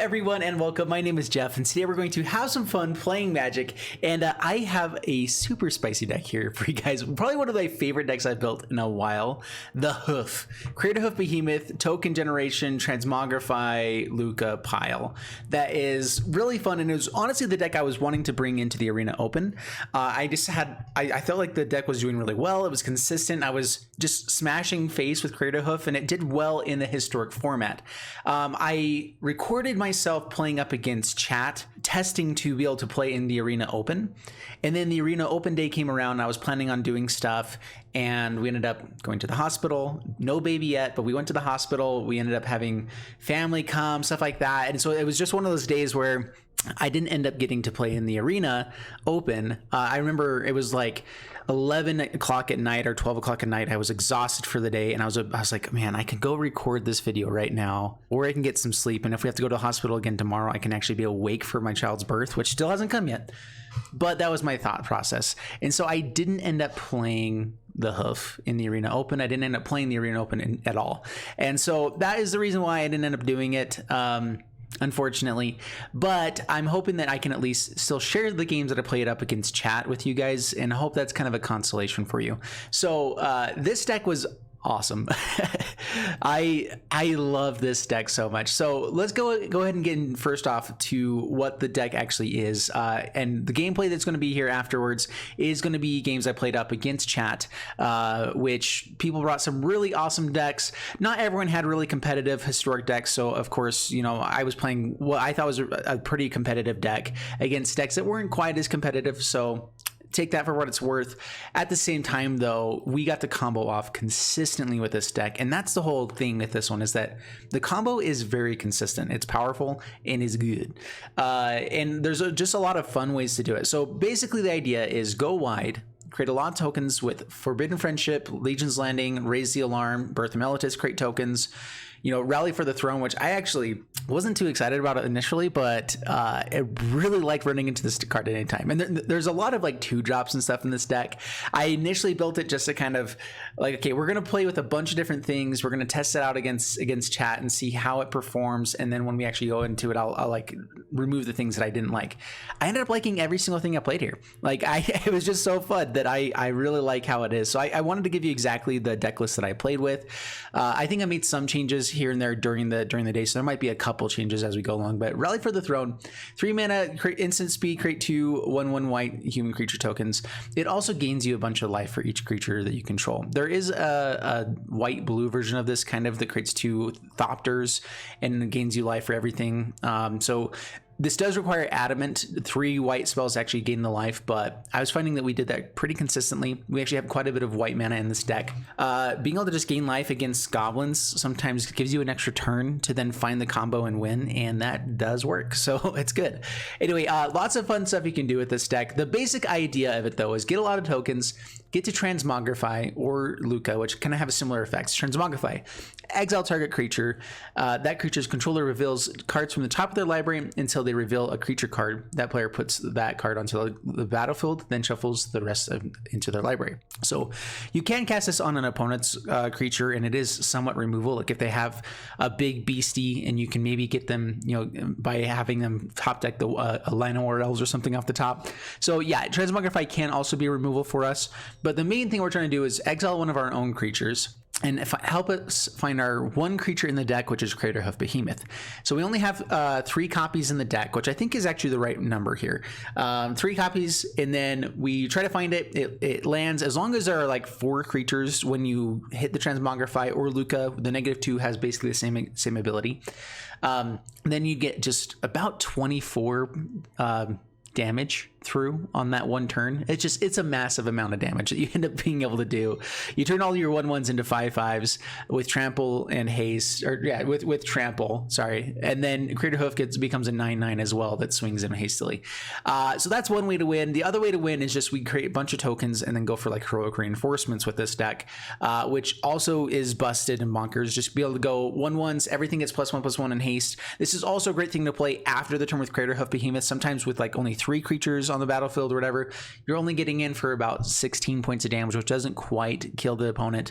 everyone and welcome. My name is Jeff and today we're going to have some fun playing Magic, and I have a super spicy deck here for you guys. Probably one of my favorite decks I've built in a while. The HOOF. CRATERHOOF Behemoth, Token Generation, Transmogrify, Lukka pile. That is really fun, and it was honestly the deck I was wanting to bring into the Arena Open. I felt like the deck was doing really well. It was consistent. I was just smashing face with CRATERHOOF and it did well in the historic format. I recorded myself playing up against chat, testing to be able to play in the Arena Open. And then the Arena Open day came around and I was planning on doing stuff, and we ended up going to the hospital. No baby yet, but we went to the hospital. We ended up having family come, stuff like that. And so it was just one of those days where I didn't end up getting to play in the Arena Open. I remember it was like 11 o'clock at night or 12 o'clock at night. I was exhausted for the day, and I was like, man, I can go record this video right now, or I can get some sleep. And if we have to go to the hospital again tomorrow, I can actually be awake for my child's birth, which still hasn't come yet. But that was my thought process. And so I didn't end up playing the HOOF in the Arena Open. I didn't end up playing the Arena Open at all. And so that is the reason why I didn't end up doing it. Unfortunately, but I'm hoping that I can at least still share the games that I played up against chat with you guys, and I hope that's kind of a consolation for you. So this deck was awesome. I love this deck so much. So let's go ahead and get in first off to what the deck actually is, and the gameplay that's going to be here afterwards is going to be games I played up against chat, which people brought some really awesome decks. Not everyone had really competitive historic decks, so of course, you know, I was playing what I thought was a pretty competitive deck against decks that weren't quite as competitive, so take that for what it's worth. At the same time, though, we got to combo off consistently with this deck, and that's the whole thing with this one, is that the combo is very consistent. It's powerful and is good, and there's just a lot of fun ways to do it. So basically the idea is go wide, create a lot of tokens with Forbidden Friendship, Legion's Landing, Raise the Alarm, Birth of Meletis, create tokens, you know, Rally for the Throne, which I actually wasn't too excited about it initially, but I really like running into this card at any time. And there's a lot of like 2-drops and stuff in this deck. I initially built it just to kind of like, okay, we're going to play with a bunch of different things. We're going to test it out against chat and see how it performs. And then when we actually go into it, I'll like remove the things that I didn't like. I ended up liking every single thing I played here. Like it was just so fun that I really like how it is. So I wanted to give you exactly the deck list that I played with. I think I made some changes here and there during the day, so there might be a couple changes as we go along. But Rally for the Throne, 3 mana, create instant speed, create 2 1/1 white human creature tokens. It also gains you a bunch of life for each creature that you control. There is a white blue version of this kind of that creates 2 Thopters and gains you life for everything. So this does require Adamant. 3 white spells actually gain the life, but I was finding that we did that pretty consistently. We actually have quite a bit of white mana in this deck. Being able to just gain life against goblins sometimes gives you an extra turn to then find the combo and win, and that does work, so it's good. Anyway, lots of fun stuff you can do with this deck. The basic idea of it, though, is get a lot of tokens, get to Transmogrify or Lukka, which kind of have similar effects. Transmogrify, exile target creature. That creature's controller reveals cards from the top of their library until they reveal a creature card. That player puts that card onto the battlefield, then shuffles the rest into their library. So you can cast this on an opponent's creature, and it is somewhat removal. Like if they have a big beastie, and you can maybe get them, you know, by having them top deck the Llanowar Elves or something off the top. So yeah, Transmogrify can also be removal for us, but the main thing we're trying to do is exile one of our own creatures and help us find our one creature in the deck, which is CRATERHOOF Behemoth. So we only have 3 copies in the deck, which I think is actually the right number here. 3 copies, and then we try to find it. It lands as long as there are like 4 creatures when you hit the Transmogrify or Lukka. The -2 has basically the same ability. Then you get just about 24 damage through on that one turn. It's a massive amount of damage that you end up being able to do. You turn all your 1/1s into 5/5s with trample and haste, or yeah, with trample, sorry, and then CRATERHOOF becomes a 9/9 as well that swings in hastily. So that's one way to win. The other way to win is just we create a bunch of tokens and then go for like heroic reinforcements with this deck, which also is busted and bonkers. Just be able to go 1/1s, everything gets +1/+1 in haste. This is also a great thing to play after the turn with CRATERHOOF Behemoth. Sometimes with like only 3 creatures on the battlefield or whatever, you're only getting in for about 16 points of damage, which doesn't quite kill the opponent.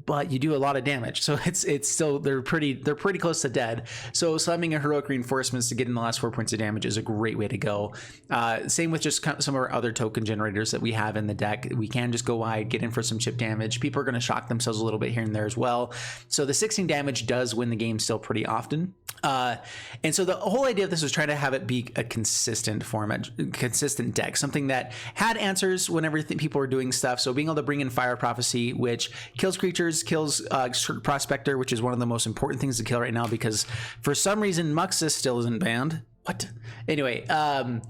but you do a lot of damage. So it's still, they're pretty close to dead. So slamming a heroic reinforcements to get in the last 4 points of damage is a great way to go. Same with just some of our other token generators that we have in the deck. We can just go wide, get in for some chip damage. People are going to shock themselves a little bit here and there as well. So the 16 damage does win the game still pretty often. And so the whole idea of this was trying to have it be a consistent format, consistent deck, something that had answers whenever people were doing stuff. So being able to bring in Fire Prophecy, which kills creatures, kills Prospector, which is one of the most important things to kill right now, because for some reason Muxus still isn't banned. What? Anyway, and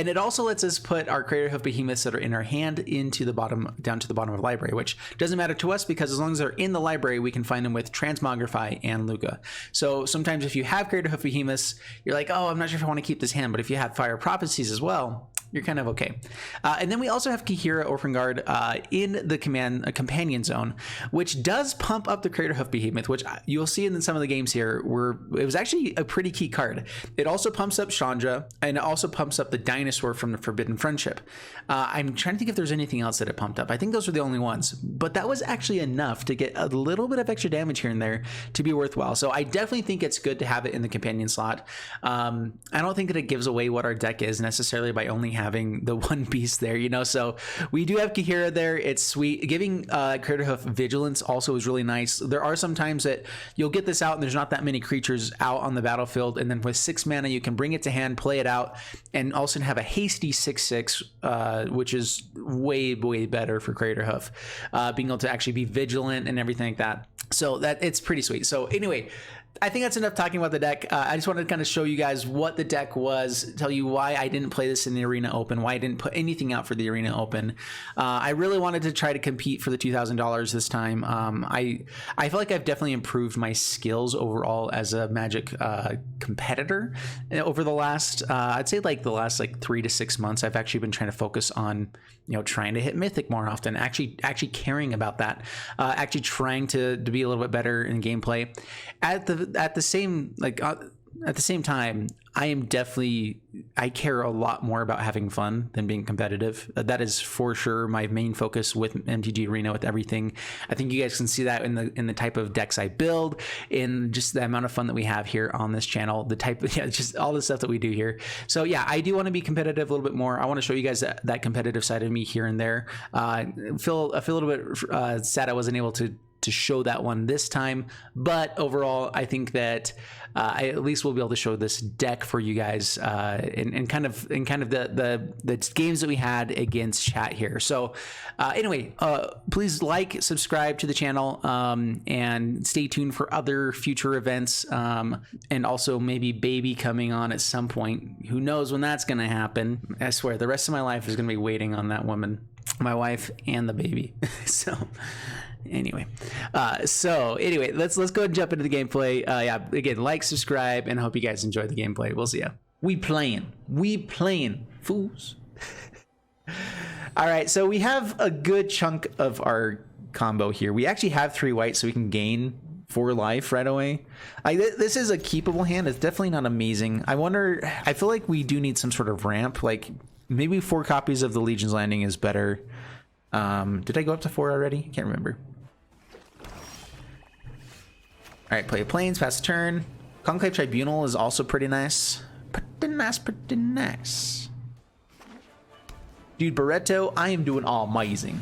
it also lets us put our CRATERHOOF behemoths that are in our hand into the bottom, down to the bottom of the library, which doesn't matter to us because as long as they're in the library, we can find them with Transmogrify and Lukka. So sometimes if you have CRATERHOOF behemoths, you're like, oh, I'm not sure if I want to keep this hand, but if you have Fire Prophecies as well, you're kind of okay. And then we also have Kihira Orphan Guard in the companion zone, which does pump up the CRATERHOOF behemoth, which you'll see in some of the games here where it was actually a pretty key card. It also pumps up Chandra, and it also pumps up the dinosaur from the Forbidden Friendship. I'm trying to think if there's anything else that it pumped up. I think those were the only ones, but that was actually enough to get a little bit of extra damage here and there to be worthwhile. So I definitely think it's good to have it in the companion slot. I don't think that it gives away what our deck is necessarily by only having the one beast there, you know. So we do have Kihira there. It's sweet. Giving CRATERHOOF Vigilance also is really nice. There are some times that you'll get this out and there's not that many creatures out on the battlefield, and then with 6 mana you can bring it to hand, play it out, and also have a hasty 6/6, which is way better for CRATERHOOF, being able to actually be vigilant and everything like that. So that it's pretty sweet. So anyway, I think that's enough talking about the deck. I just wanted to kind of show you guys what the deck was, tell you why I didn't play this in the Arena Open, why I didn't put anything out for the Arena Open. I really wanted to try to compete for the $2,000 this time. I feel like I've definitely improved my skills overall as a Magic competitor over the last, I'd say like the last like 3 to 6 months. I've actually been trying to focus on, you know, trying to hit Mythic more often, actually caring about that, actually trying to be a little bit better in gameplay. At the same time, I care a lot more about having fun than being competitive. That is for sure my main focus with MTG Arena, with everything. I think you guys can see that in the type of decks I build, in just the amount of fun that we have here on this channel, the type of, yeah, just all the stuff that we do here. So yeah, I do want to be competitive a little bit more. I want to show you guys that competitive side of me here and there. I feel a little bit sad I wasn't able to show that one this time, but overall I think that I at least will be able to show this deck for you guys in kind of the games that we had against chat here. So anyway, please like, subscribe to the channel, and stay tuned for other future events, and also maybe baby coming on at some point. Who knows when that's gonna happen? I swear the rest of my life is gonna be waiting on that woman, my wife and the baby. So anyway, let's go ahead and jump into the gameplay. Yeah, again, like, subscribe, and I hope you guys enjoy the gameplay. We'll see ya. We playing, fools. All right, so we have a good chunk of our combo here. We actually have 3 white, so we can gain 4 life right away. This is a keepable hand. It's definitely not amazing. I feel like we do need some sort of ramp. Like maybe 4 copies of the Legion's Landing is better. Did I go up to 4 already? Can't remember. All right, play Plains, pass the turn. Conclave Tribunal is also pretty nice. Pretty nice. Dude, Barreto, I am doing all amazing.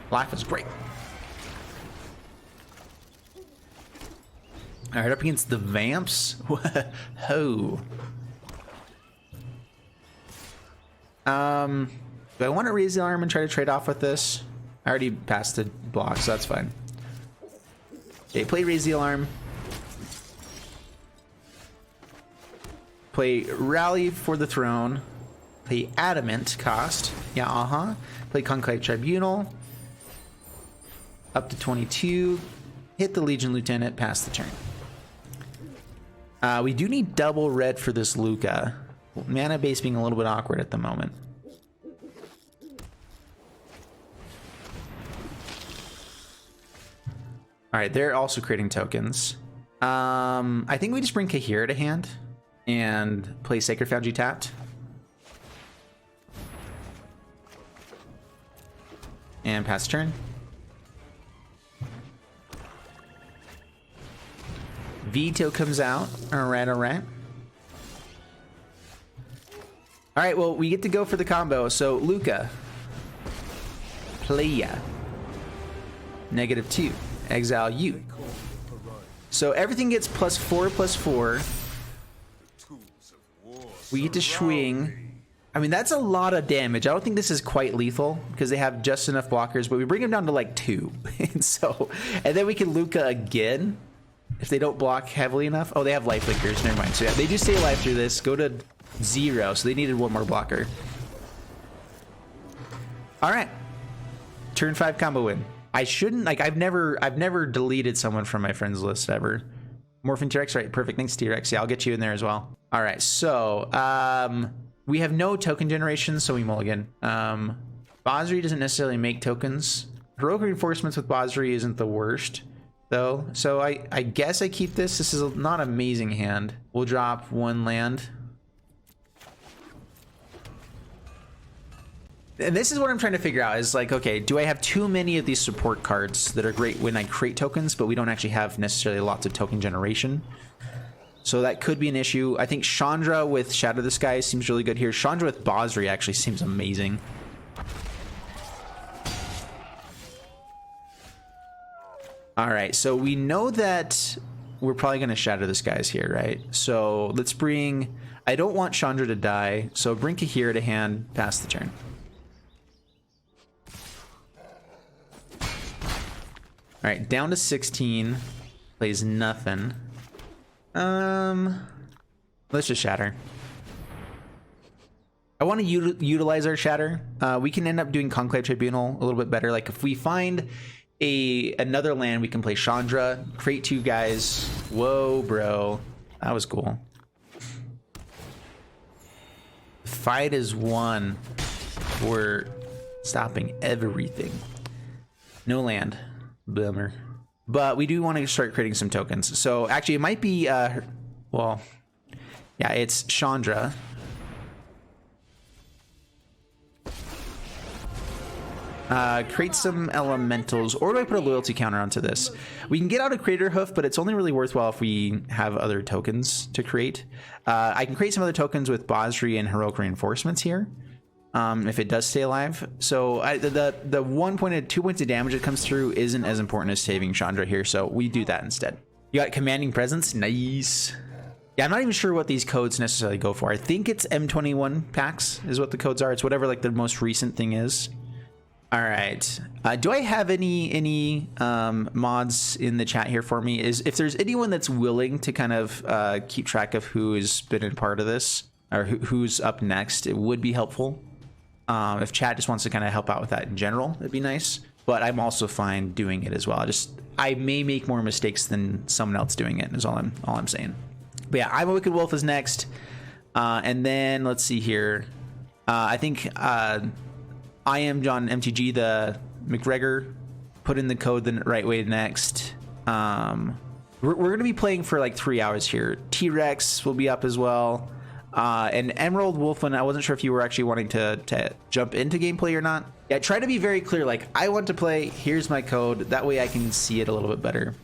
Life is great. All right, up against the Vamps. Ho. Do I want to raise the arm and try to trade off with this? I already passed the block, so that's fine. Okay, play Raise the Alarm. Play Rally for the Throne. Play Adamant cost. Yeah, Play Conclave Tribunal. Up to 22. Hit the Legion Lieutenant, pass the turn. We do need double red for this Lukka. Mana base being a little bit awkward at the moment. All right, they're also creating tokens. I think we just bring Kihira to hand and play Sacred Foundry tapped. And pass turn. Veto comes out. All right, all right. All right, well, we get to go for the combo. So, Lukka. Playa. -2. Exile you. So, everything gets +4/+4. We get to swing. I mean, that's a lot of damage. I don't think this is quite lethal because they have just enough blockers, but we bring them down to like 2. And then we can Lukka again if they don't block heavily enough. Oh, they have life linkers. Never mind. So, yeah, they do stay alive through this. Go to 0, so they needed 1 more blocker. All right, turn 5 combo win. I shouldn't like. I've never deleted someone from my friends list ever. Morphin T-Rex, right? Perfect. Thanks, T-Rex. Yeah, I'll get you in there as well. All right, so we have no token generation, so we mulligan. Bozri doesn't necessarily make tokens. Heroic reinforcements with Bozri isn't the worst though, so I guess I keep this. This is not an amazing hand. We'll drop 1 land. And this is what I'm trying to figure out is like, okay, do I have too many of these support cards that are great when I create tokens, but we don't actually have necessarily lots of token generation? So that could be an issue. I think Chandra with Shadow of the Sky seems really good here. Chandra with Bozri actually seems amazing. All right, so we know that we're probably going to Shadow the Skies here, right? So let's bring... I don't want Chandra to die, so bring Kahira to hand, pass the turn. All right, down to 16. Plays nothing. Let's just Shatter. I want to utilize our Shatter. We can end up doing Conclave Tribunal a little bit better. Like if we find another land, we can play Chandra, create 2 guys. Whoa, bro. That was cool. Fight is 1. We're stopping everything. No land. Bummer. But we do want to start creating some tokens. So actually it might be, well, yeah, it's Chandra. Create some elementals, or do I put a loyalty counter onto this? We can get out a CRATERHOOF, but it's only really worthwhile if we have other tokens to create. I can create some other tokens with Bozri and Heroic Reinforcements here, if it does stay alive. So the 1 point and 2 points of damage that comes through isn't as important as saving Chandra here, so we do that instead. You got Commanding Presence, nice. Yeah, I'm not even sure what these codes necessarily go for. I think it's M21 packs is what the codes are. It's whatever like the most recent thing is. All right. Do I have any mods in the chat here for me? If there's anyone that's willing to kind of keep track of who has been a part of this or who's up next, it would be helpful. If chat just wants to kind of help out with that in general, it'd be nice. But I'm also fine doing it as well. I may make more mistakes than someone else doing it. Is all I'm saying. But yeah, I'm a Wicked Wolf is next, and then let's see here. I think. I am John mtg the McGregor. Put in the code the right way next. We're gonna be playing for like 3 hours here. T-Rex will be up as well, and Emerald Wolfman. I wasn't sure if you were actually wanting to jump into gameplay or not. Yeah, try to be very clear. Like I want to play. Here's my code. That way I can see it a little bit better.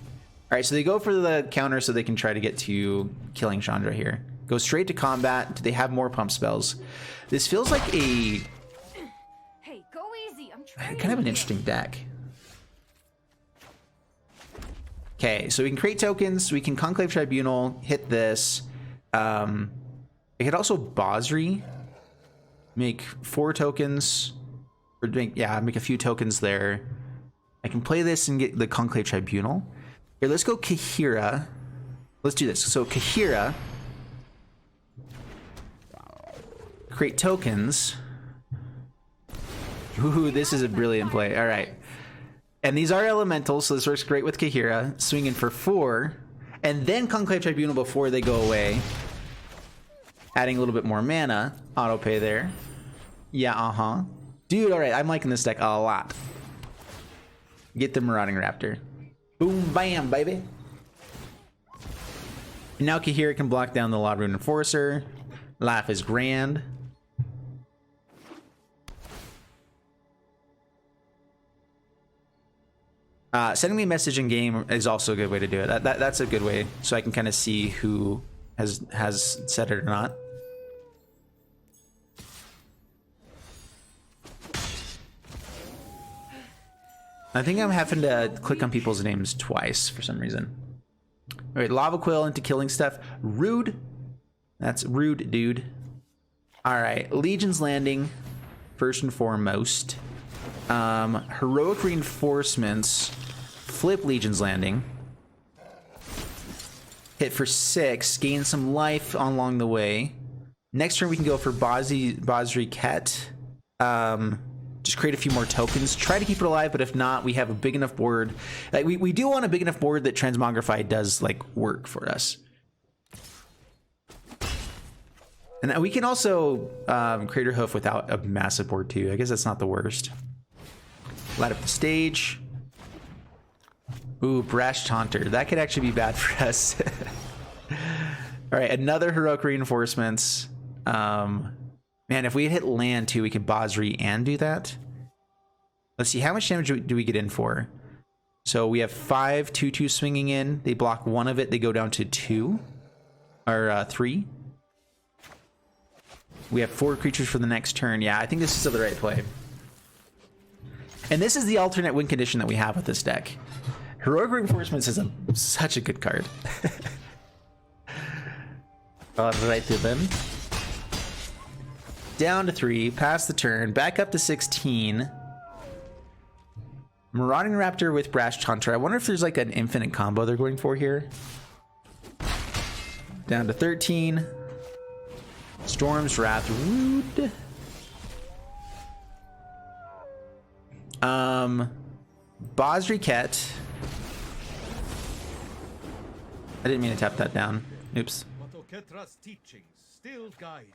All right, so they go for the counter so they can try to get to killing Chandra here. Go straight to combat. Do they have more pump spells? This feels like a kind of an interesting deck. Okay, so we can create tokens. We can Conclave Tribunal, hit this. I could also Bozri, make 4 tokens, or make a few tokens there. I can play this and get the Conclave Tribunal. Here, let's go Kahira. Let's do this. So Kahira, create tokens. Ooh, this is a brilliant play. All right. And these are elementals, so this works great with Kahira. Swinging for 4. And then Conclave Tribunal before they go away. Adding a little bit more mana. Auto pay there. Yeah, Dude, all right. I'm liking this deck a lot. Get the Marauding Raptor. Boom, bam, baby. And now Kahira can block down the Loud Rune Enforcer. Laugh is grand. Sending me a message in game is also a good way to do it. That's a good way, so I can kind of see who has said it or not. I think I'm having to click on people's names twice for some reason. All right, lava quill into killing stuff. Rude. That's rude, dude. All right, Legion's Landing, first and foremost. Heroic reinforcements. Flip Legion's Landing. Hit for 6. Gain some life along the way. Next turn we can go for Basri Ket. Just create a few more tokens. Try to keep it alive, but if not, we have a big enough board. Like we do want a big enough board that Transmogrify does like work for us. And we can also CRATERHOOF without a massive board too. I guess that's not the worst. Light up the stage. Ooh, Brash Taunter. That could actually be bad for us. All right, another Heroic Reinforcements. Man, if we hit land too, we could Basri and do that. Let's see, how much damage do we get in for? So we have 5 2/2 swinging in. They block 1 of it. They go down to 2 or 3. We have 4 creatures for the next turn. Yeah, I think this is still the right play. And this is the alternate win condition that we have with this deck. Heroic Reinforcements is such a good card. All right then. Down to 3, pass the turn, back up to 16. Marauding Raptor with Brash Taunter. I wonder if there's like an infinite combo they're going for here. Down to 13. Storm's Wrath. Rude. Basri Ket. I didn't mean to tap that down. Oops. Teachings still guide.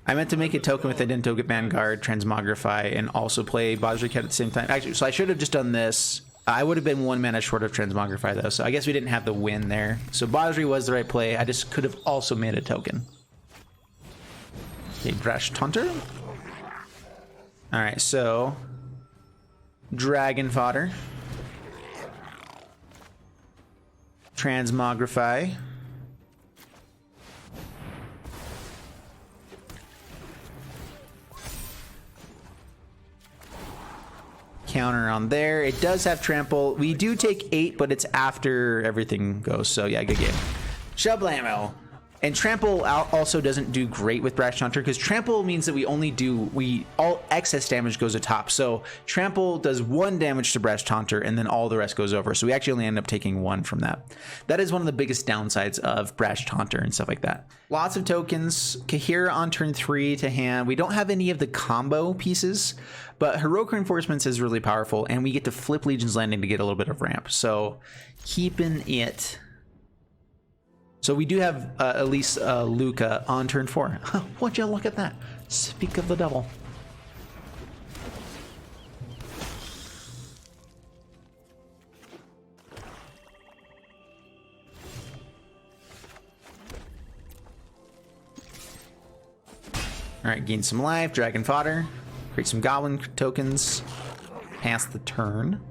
I meant to make a token with Identical Vanguard, Transmogrify, and also play Basri Ket at the same time. Actually, so I should have just done this. I would have been 1 mana short of Transmogrify though, so I guess we didn't have the win there. So Basri was the right play. I just could have also made a token. Okay, Brash Taunter. All right, so Dragon Fodder, Transmogrify. Counter on there. It does have trample. We do take 8, but it's after everything goes. So yeah, good game. Shablamo. And trample also doesn't do great with Brash Taunter because trample means that all excess damage goes atop. So trample does 1 damage to Brash Taunter and then all the rest goes over. So we actually only end up taking 1 from that. That is one of the biggest downsides of Brash Taunter and stuff like that. Lots of tokens. Kahira on turn 3 to hand. We don't have any of the combo pieces, but Heroic Reinforcements is really powerful and we get to flip Legion's Landing to get a little bit of ramp. So keeping it. So we do have at least Lukka on turn 4. Would you look at that? Speak of the devil. All right, gain some life, Dragon Fodder, create some Goblin tokens, pass the turn.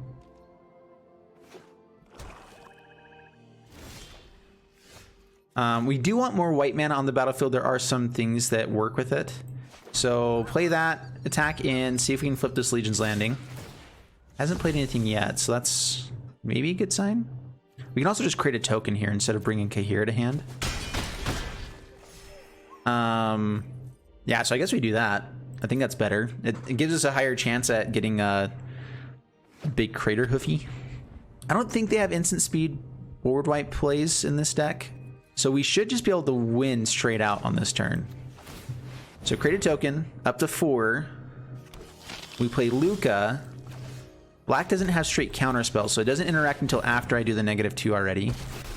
We do want more white mana on the battlefield. There are some things that work with it. So play that, attack in, see if we can flip this Legion's Landing. Hasn't played anything yet, so that's maybe a good sign. We can also just create a token here instead of bringing Kahira to hand. Yeah, so I guess we do that. I think that's better. It gives us a higher chance at getting a big CRATERHOOFy. I don't think they have instant speed board wipe plays in this deck. So we should just be able to win straight out on this turn. So create a token, up to 4. We play Lukka. Black doesn't have straight counter spells, so it doesn't interact until after I do the -2 already.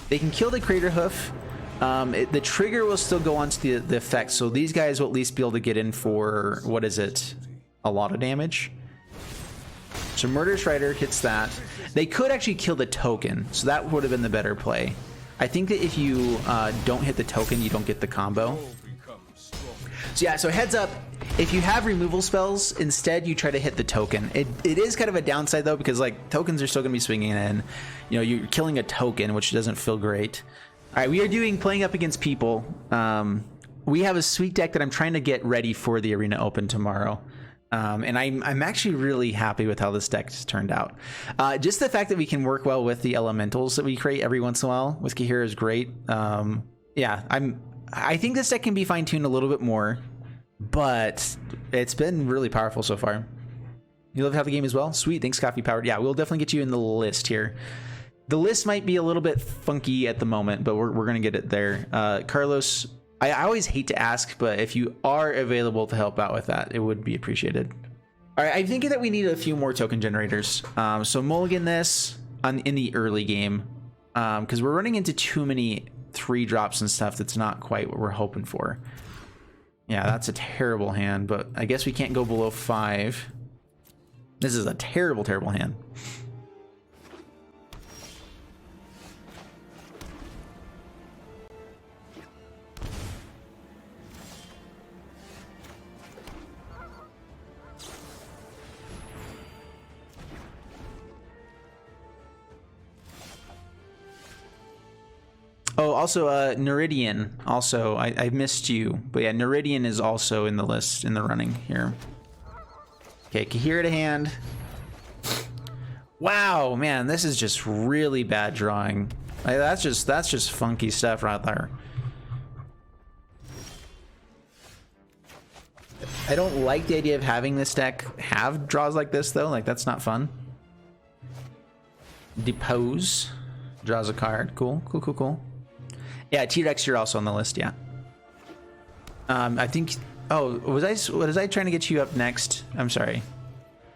They can kill the CRATERHOOF. The trigger will still go on to the effect, so these guys will at least be able to get in for, what is it? A lot of damage. So Murderous Rider hits that. They could actually kill the token, so that would have been the better play. I think that if you don't hit the token, you don't get the combo. So yeah, so heads up, if you have removal spells, instead you try to hit the token. It is kind of a downside though, because like tokens are still going to be swinging in. You know, you're killing a token, which doesn't feel great. All right, we are playing up against people. We have a sweet deck that I'm trying to get ready for the Arena Open tomorrow. And I'm actually really happy with how this deck has turned out. Just the fact that we can work well with the elementals that we create every once in a while with Kahira is great. Yeah, I think this deck can be fine-tuned a little bit more, but it's been really powerful so far. You love how the game as well? Sweet, thanks Coffee Powered. Yeah, we'll definitely get you in the list here. The list might be a little bit funky at the moment, but we're gonna get it there. Carlos, I always hate to ask, but if you are available to help out with that, it would be appreciated. All right, I'm thinking that we need a few more token generators. So mulligan this in the early game, because we're running into too many 3-drops and stuff that's not quite what we're hoping for. Yeah, that's a terrible hand, but I guess we can't go below 5. This is a terrible, terrible hand. Oh, also, Neridian. Also, I missed you. But yeah, Neridian is also in the list, in the running here. Okay, Kahira to hand. Wow, man, this is just really bad drawing. Like, that's just funky stuff right there. I don't like the idea of having this deck have draws like this, though. Like, that's not fun. Depose. Draws a card. Cool, cool, cool, cool. Yeah, T-Rex, you're also on the list, yeah. I think... Oh, was I trying to get you up next? I'm sorry.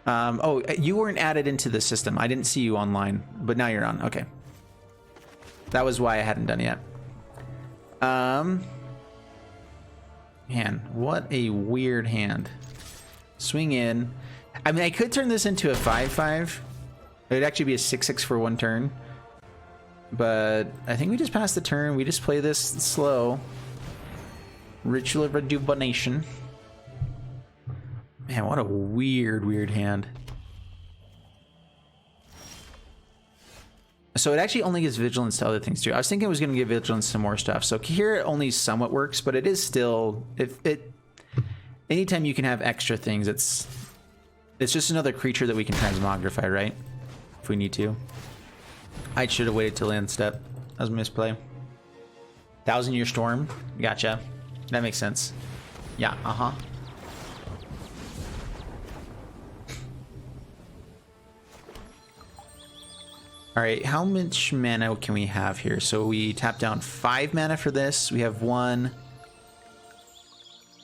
Oh, you weren't added into the system. I didn't see you online, but now you're on. Okay. That was why I hadn't done it yet. Man, what a weird hand. Swing in. I mean, I could turn this into a 5/5. It would actually be a 6/6 for one turn. But I think we just pass the turn. We just play this slow. Ritual of Rejuvenation. Man, what a weird, weird hand. So it actually only gives Vigilance to other things too. I was thinking it was going to give Vigilance to more stuff. So here it only somewhat works, but it is still... anytime you can have extra things, it's just another creature that we can transmogrify, right? If we need to. I should have waited till end step. That was a misplay. 1,000-Year Storm. Gotcha. That makes sense. Yeah, uh-huh. Alright, how much mana can we have here? So we tap down 5 mana for this. We have 1,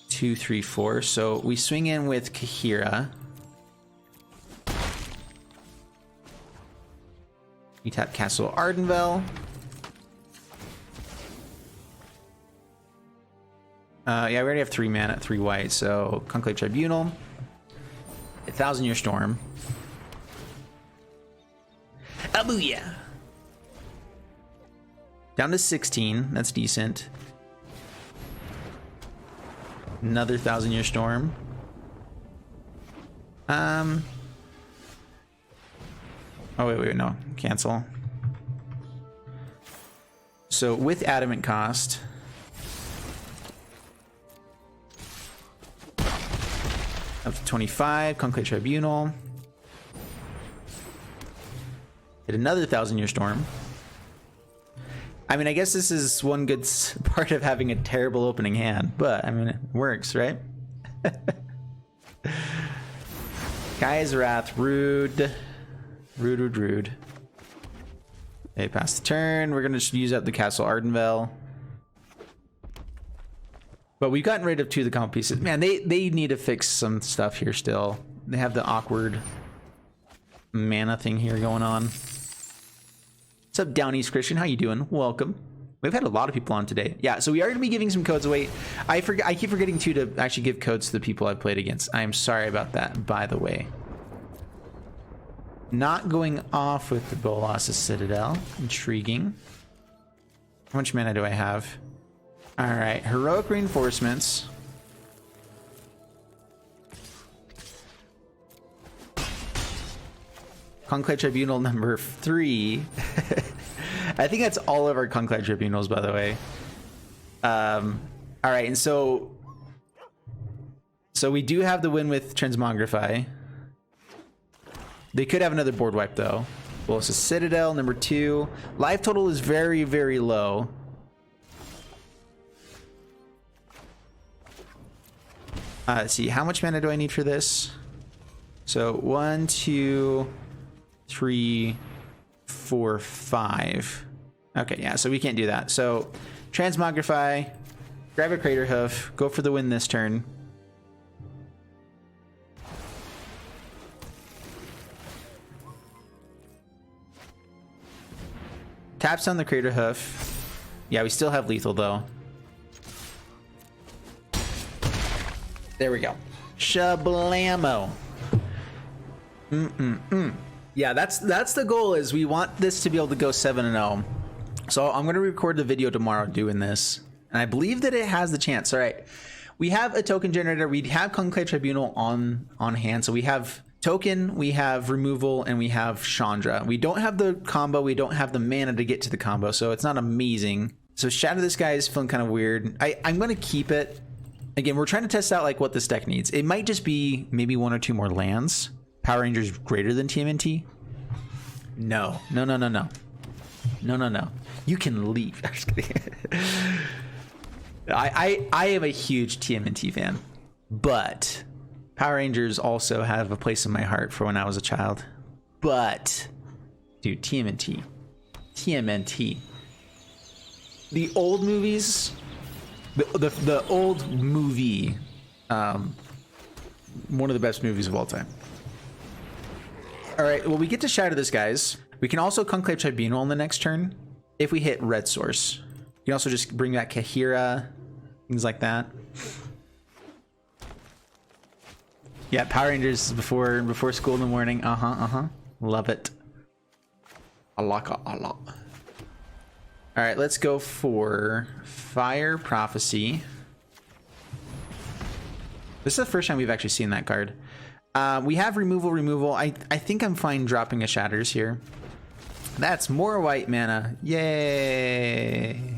2, 3, 4. So we swing in with Kahira. We tap Castle Ardenvel. Yeah, we already have 3 mana, 3 white, so Conclave Tribunal. 1,000-Year Storm. Abuya! Down to 16, that's decent. Another 1,000-Year Storm. Oh, wait, no. Cancel. So, with Adamant cost... up to 25. Conclave Tribunal. Hit another 1,000-Year Storm. I mean, I guess this is one good part of having a terrible opening hand, but, I mean, it works, right? Guy's Wrath. Rude. Rude. Okay, pass the turn. We're going to just use up the Castle Ardenvel. But we've gotten rid of 2 of the comp pieces. Man, they need to fix some stuff here still. They have the awkward mana thing here going on. What's up, Down East Christian? How you doing? Welcome. We've had a lot of people on today. Yeah, so we are going to be giving some codes away. I keep forgetting to actually give codes to the people I've played against. I'm sorry about that, by the way. Not going off with the Boros Citadel. Intriguing. How much mana do I have? Alright, Heroic Reinforcements. Conclave Tribunal number 3. I think that's all of our Conclave Tribunals, by the way. All right, and so we do have the win with Transmogrify. They could have another board wipe though. Well, it's a Citadel number 2. Life total is very, very low. Let's see, how much mana do I need for this? So 1, 2, 3, 4, 5. Okay, yeah, so we can't do that. So Transmogrify, grab a Craterhoof, go for the win this turn. Taps on the Craterhoof. Yeah, we still have lethal though. There we go. Shablamo. Yeah, that's the goal, is we want this to be able to go 7-0. So I'm going to record the video tomorrow doing this. And I believe that it has the chance. All right. We have a token generator. We have Conclave Tribunal on hand. So we have token, we have removal, and we have Chandra. We don't have the combo. We don't have the mana to get to the combo. So it's not amazing. So Shadow this guy is feeling kind of weird. I'm going to keep it. Again, we're trying to test out like what this deck needs. It might just be maybe 1 or 2 more lands. Power Rangers greater than TMNT? No. You can leave. I'm just kidding. I am a huge TMNT fan, but Power Rangers also have a place in my heart for when I was a child. But, dude, TMNT. The old movies, the old movie, one of the best movies of all time. All right, well, we get to shatter this, guys. We can also Conclave Tribunal on the next turn if we hit red source. You can also just bring back Kahira, things like that. Yeah, Power Rangers before school in the morning. Love it. A lot. All right, let's go for Fire Prophecy. This is the first time we've actually seen that card. We have removal. I think I'm fine dropping a Shatters here. That's more white mana. Yay.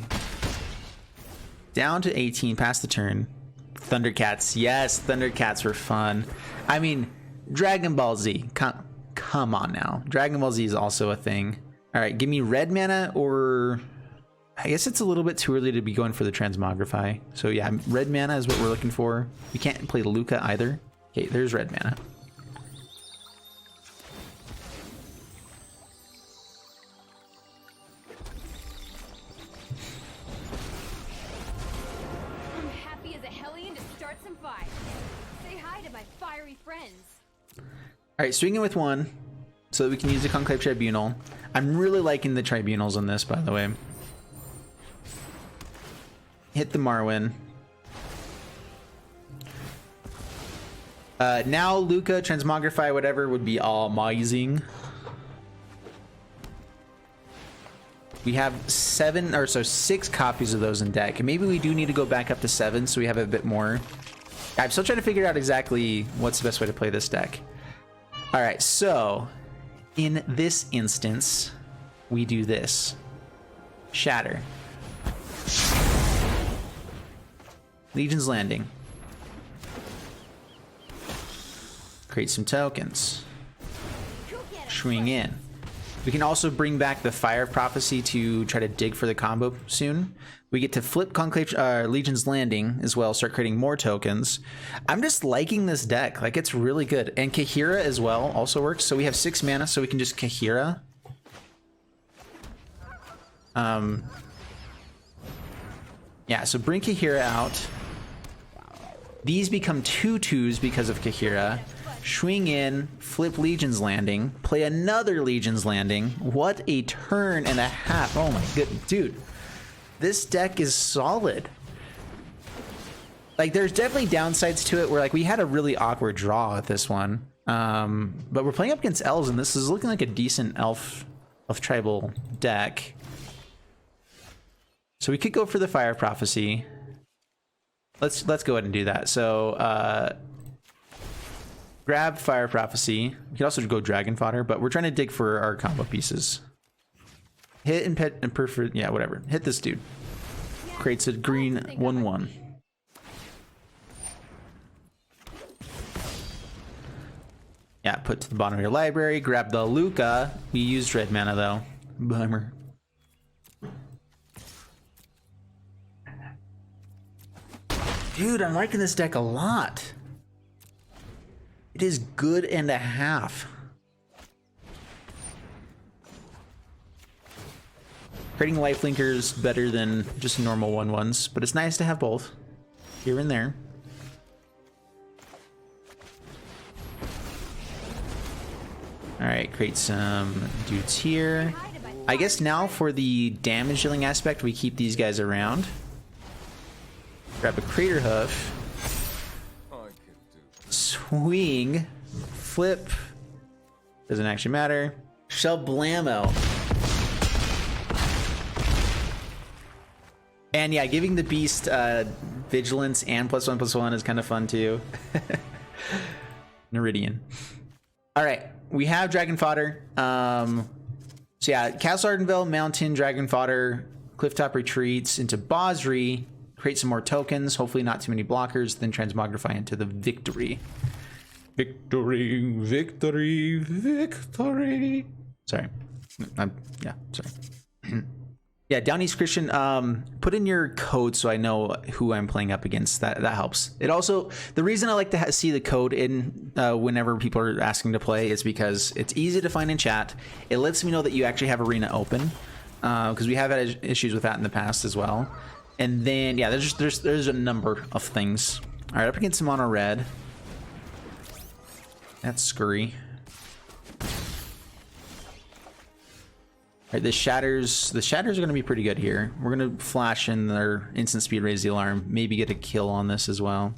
Down to 18, past the turn. Thundercats. Yes, Thundercats were fun. I mean, Dragon Ball Z. Come on now. Dragon Ball Z is also a thing. All right, give me red mana, or I guess it's a little bit too early to be going for the Transmogrify. So yeah, red mana is what we're looking for. We can't play Lukka either. Okay, there's red mana. I'm happy as a hellion to start some fire. Say hi to my fiery friends. All right, swinging with 1 so that we can use the Conclave Tribunal. I'm really liking the Tribunals on this, by the way. Hit the Marwyn. Now Lukka, Transmogrify, whatever would be amazing. We have 6 copies of those in deck. And maybe we do need to go back up to 7 so we have a bit more. I'm still trying to figure out exactly what's the best way to play this deck. All right, so in this instance, we do this. Shatter. Legion's Landing. Create some tokens. Swing in. We can also bring back the Fire Prophecy to try to dig for the combo soon. We get to flip Conclave Legion's Landing as well, start creating more tokens. I'm just liking this deck. Like, it's really good. And Kahira as well also works. So we have 6 mana, so we can just Kahira. Yeah, so bring Kahira out. These become 2/2s because of Kahira. Swing in, flip Legion's Landing, play another Legion's Landing. What a turn and a half. Oh my goodness, dude. This deck is solid. Like, there's definitely downsides to it where, like, we had a really awkward draw at this one. But we're playing up against elves, and this is looking like a decent elf tribal deck. So we could go for the Fire Prophecy. Let's go ahead and do that. So Grab Fire Prophecy. You can also go Dragon Fodder, but we're trying to dig for our combo pieces. Hit and pet and perfect. Yeah, whatever. Hit this dude. Creates a green 1/1. Yeah, put to the bottom of your library. Grab the Lukka. We used red mana though. Bummer. Dude, I'm liking this deck a lot. It is good and a half. Creating lifelinkers better than just normal 1/1s, but it's nice to have both here and there. All right, create some dudes here. I guess now for the damage dealing aspect, we keep these guys around. Grab a CRATERHOOF. Swing. Flip. Doesn't actually matter. Shablamo. And yeah, giving the beast vigilance and +1/+1 is kind of fun too. Neridian. All right, we have Dragon Fodder. So yeah, Castle Ardenville, Mountain, Dragon Fodder, Clifftop Retreats into Bosri. Create some more tokens, hopefully not too many blockers, then transmogrify into the victory. Victory, victory, victory. Sorry. Yeah, sorry. Yeah, Down East Christian, put in your code so I know who I'm playing up against. That helps. It also, the reason I like to see the code in whenever people are asking to play is because it's easy to find in chat. It lets me know that you actually have Arena open, because we have had issues with that in the past as well. And then, yeah, there's a number of things. All right, up against some mono red. That's scurry. All right, the shatters are going to be pretty good here. We're going to flash in their instant speed, raise the alarm, maybe get a kill on this as well.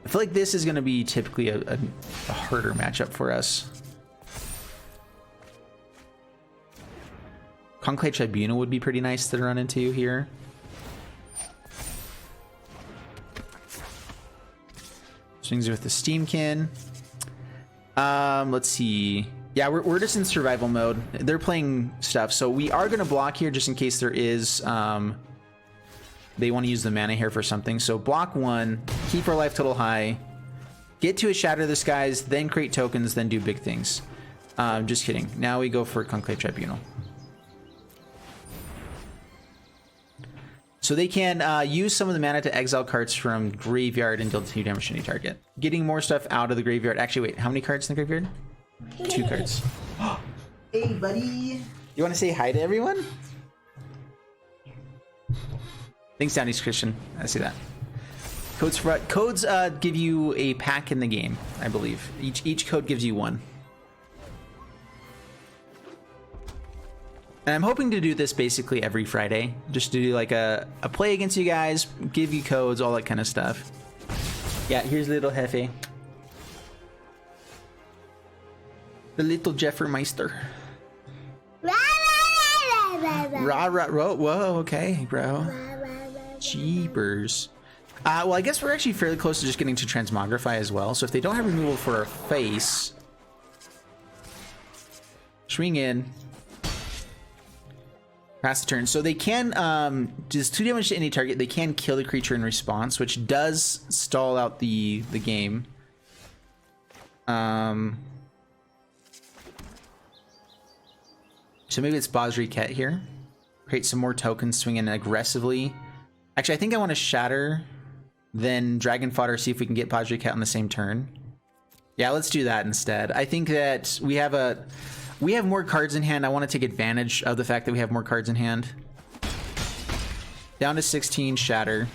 I feel like this is going to be typically a harder matchup for us. Conclave Tribunal would be pretty nice to run into here. Swings with the Steamkin. Let's see. Yeah, we're just in survival mode. They're playing stuff, so we are going to block here just in case there is... they want to use the mana here for something. So block one, keep our life total high, get to a Shatter the Skies, then create tokens, then do big things. Just kidding. Now we go for Conclave Tribunal. So they can use some of the mana to exile cards from graveyard and deal 2 damage to any target. Getting more stuff out of the graveyard. Actually, wait, how many cards in the graveyard? 2 cards. Hey, buddy. You want to say hi to everyone? Thanks, Down East Christian. I see that. Codes give you a pack in the game, I believe. Each code gives you 1. And I'm hoping to do this basically every Friday, just to do like a play against you guys, give you codes, all that kind of stuff. Yeah, here's little Hefe. The little Jeffermeister. Whoa, okay, bro. Jeepers. Well, I guess we're actually fairly close to just getting to Transmogrify as well. So if they don't have removal for our face, swing in. Pass the turn. So they can just 2 damage to any target. They can kill the creature in response, which does stall out the game. So maybe it's Bosri Ket here. Create some more tokens, swing in aggressively. Actually, I think I want to Shatter, then Dragon Fodder, see if we can get Bosri Ket on the same turn. Yeah, let's do that instead. I think that we have more cards in hand. I want to take advantage of the fact that we have more cards in hand. Down to 16, Shatter.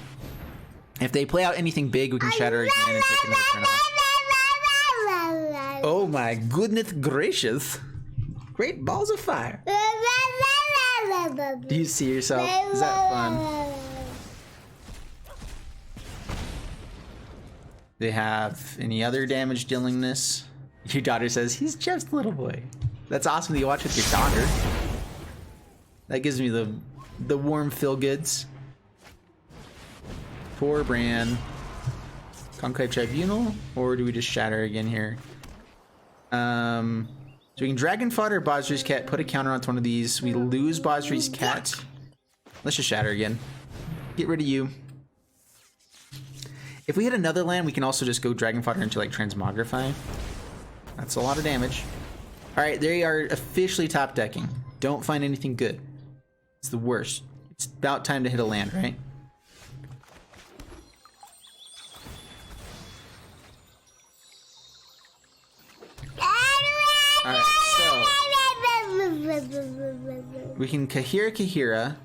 If they play out anything big, we can Shatter again and take another turn off. Oh my goodness gracious. Great balls of fire. Do you see yourself? Is that fun? They have any other damage dealingness? Your daughter says, he's just a little boy. That's awesome that you watch with your daughter. That gives me the warm feel goods. Poor Bran. Conclave Tribunal, or do we just shatter again here? So we can Dragon Fodder Bosri's Cat, put a counter onto one of these. We lose Bosri's Cat. Let's just shatter again. Get rid of you. If we hit another land, we can also just go Dragon Fodder into like Transmogrify. That's a lot of damage. Alright, they are officially top decking. Don't find anything good. It's the worst. It's about time to hit a land, right? Alright, so we can Kahira.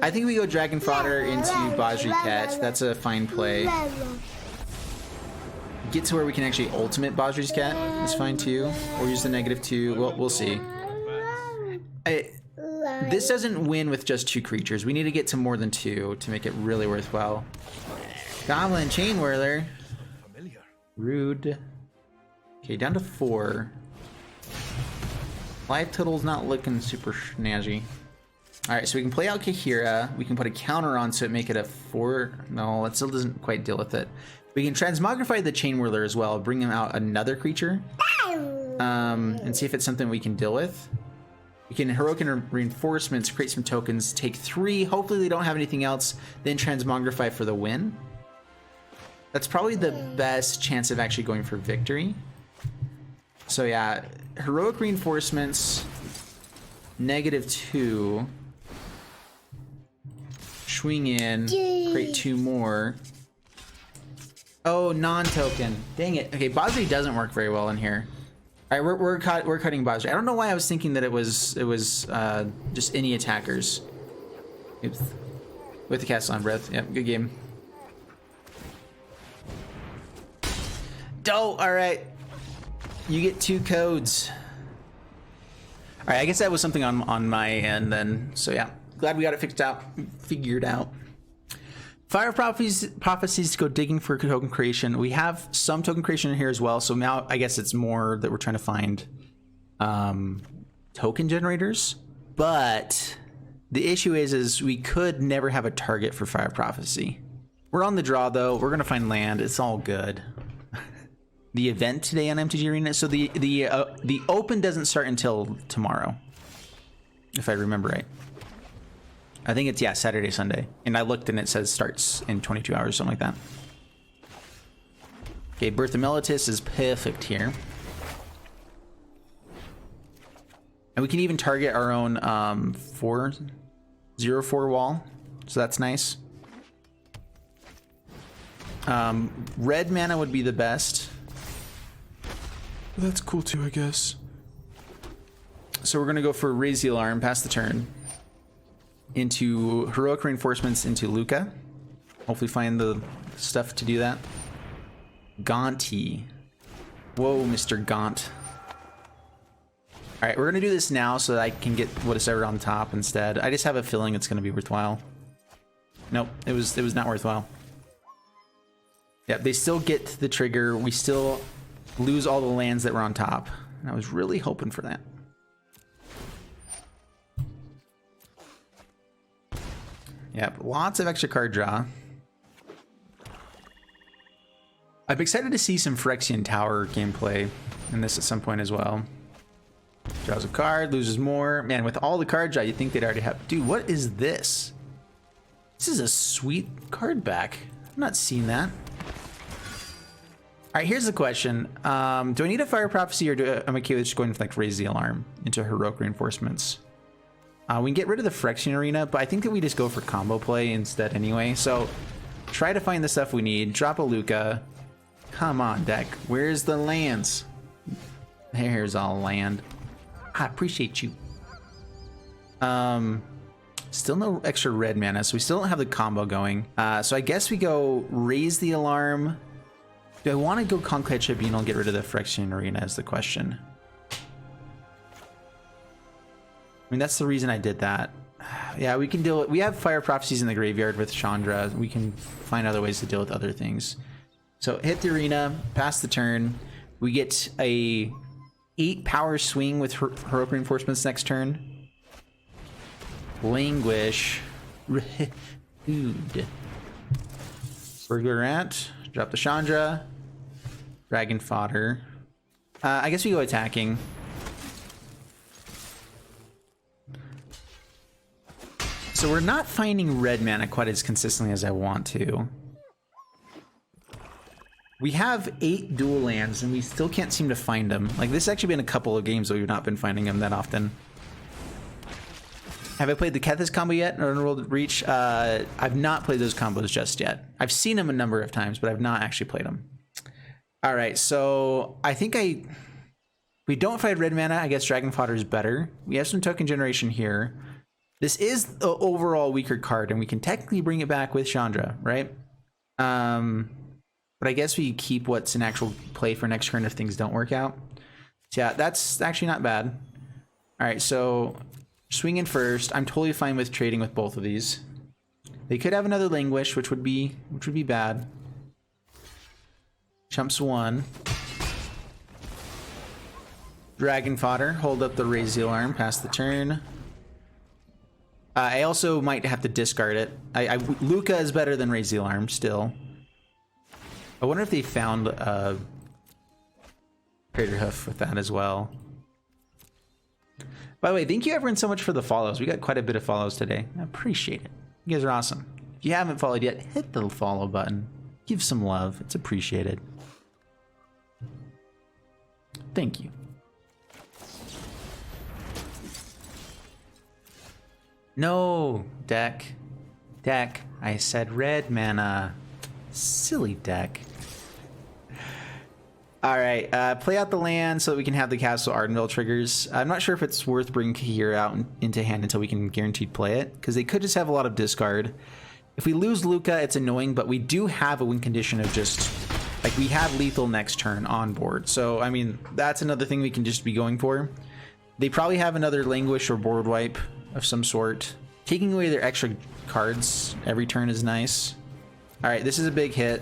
I think we go Dragon Fodder into Bosri Cat. That's a fine play. Get to where we can actually ultimate Bosri's Cat is fine too. Or use the -2. Well, we'll see. This doesn't win with just 2 creatures. We need to get to more than 2 to make it really worthwhile. Goblin Chain Whirler. Rude. Okay, down to 4. Life total's not looking super snazzy. Alright, so we can play out Kahira. We can put a counter on so it make it a 4. No, it still doesn't quite deal with it. We can Transmogrify the Chain Whirler as well, bring him out another creature. And see if it's something we can deal with. We can Heroic Reinforcements, create some tokens, take 3. Hopefully they don't have anything else, then Transmogrify for the win. That's probably the best chance of actually going for victory. So yeah, Heroic Reinforcements, -2. Swing in, create 2 more. Oh, non-token. Dang it. Okay, Bosri doesn't work very well in here. All right, we're cutting Bosri. I don't know why I was thinking that it was just any attackers. Oops. With the Castle on Breath. Yep, good game. All right. You get 2 codes. All right, I guess that was something on my end then. So yeah, glad we got it figured out. Fire Prophecies to go digging for token creation. We have some token creation in here as well. So now I guess it's more that we're trying to find token generators. But the issue is we could never have a target for Fire Prophecy. We're on the draw though. We're gonna find land. It's all good. The event today on MTG Arena. So the open doesn't start until tomorrow, if I remember right. I think it's, yeah, Saturday, Sunday. And I looked and it says starts in 22 hours, something like that. Okay, Birth of Melitus is perfect here. And we can even target our own 4/0/4 wall. So that's nice. Red mana would be the best. But that's cool too, I guess. So we're going to go for Raise the Alarm, pass the turn. Into Heroic Reinforcements into Lukka. Hopefully find the stuff to do that. Gaunty. Whoa, Mr. Gaunt. Alright, we're going to do this now so that I can get whatever on top instead. I just have a feeling it's going to be worthwhile. Nope, it was not worthwhile. Yeah, they still get the trigger. We still lose all the lands that were on top. And I was really hoping for that. Yep, lots of extra card draw. I'm excited to see some Phyrexian Tower gameplay in this at some point as well. Draws a card, loses more. Man, with all the card draw, you'd think they'd already have... Dude, what is this? This is a sweet card back. I'm not seeing that. All right, here's the question. Do I need a Fire Prophecy, or am I okay with just going for like Raise the Alarm into Heroic Reinforcements? We can get rid of the Phyrexian Arena, but I think that we just go for combo play instead anyway. So try to find the stuff we need. Drop a Lukka. Come on, deck. Where's the lands? There's all land. I appreciate you. Still no extra red mana, so we still don't have the combo going. So I guess we go Raise the Alarm. Do I want to go Conclave Tribunal and get rid of the Phyrexian Arena is the question. I mean, that's the reason I did that. Yeah, we can deal with... We have Fire Prophecies in the graveyard with Chandra. We can find other ways to deal with other things. So hit the arena, pass the turn. We get a 8 power swing with Heroic Reinforcements next turn. Languish. Food. Burglar Rat. Drop the Chandra. Dragon Fodder. I guess we go attacking. So we're not finding red mana quite as consistently as I want to. We have 8 dual lands and we still can't seem to find them. Like, this has actually been a couple of games that we've not been finding them that often. Have I played the Kethis combo yet? Or World Reach? I've not played those combos just yet. I've seen them a number of times, but I've not actually played them. All right, so I think we don't find red mana. I guess Dragon Fodder is better. We have some token generation here. This is the overall weaker card, and we can technically bring it back with Chandra, right? But I guess we keep what's in actual play for next turn if things don't work out. So yeah, that's actually not bad. All right, so swing in first. I'm totally fine with trading with both of these. They could have another Languish, which would be bad. Chumps 1. Dragon Fodder. Hold up the Raise the Alarm. Pass the turn. I also might have to discard it. Lukka is better than Raise the Alarm still. I wonder if they found CRATERHOOF with that as well. By the way, thank you everyone so much for the follows. We got quite a bit of follows today. I appreciate it. You guys are awesome. If you haven't followed yet, hit the follow button. Give some love. It's appreciated. Thank you. No, deck. Deck. I said red mana. Silly deck. Alright, play out the land so that we can have the Castle Ardenville triggers. I'm not sure if it's worth bringing Kahir out into hand until we can guaranteed play it, because they could just have a lot of discard. If we lose Lukka, it's annoying, but we do have a win condition of just, like, we have lethal next turn on board. So, I mean, that's another thing we can just be going for. They probably have another Languish or board wipe of some sort. Taking away their extra cards every turn is nice. Alright, this is a big hit.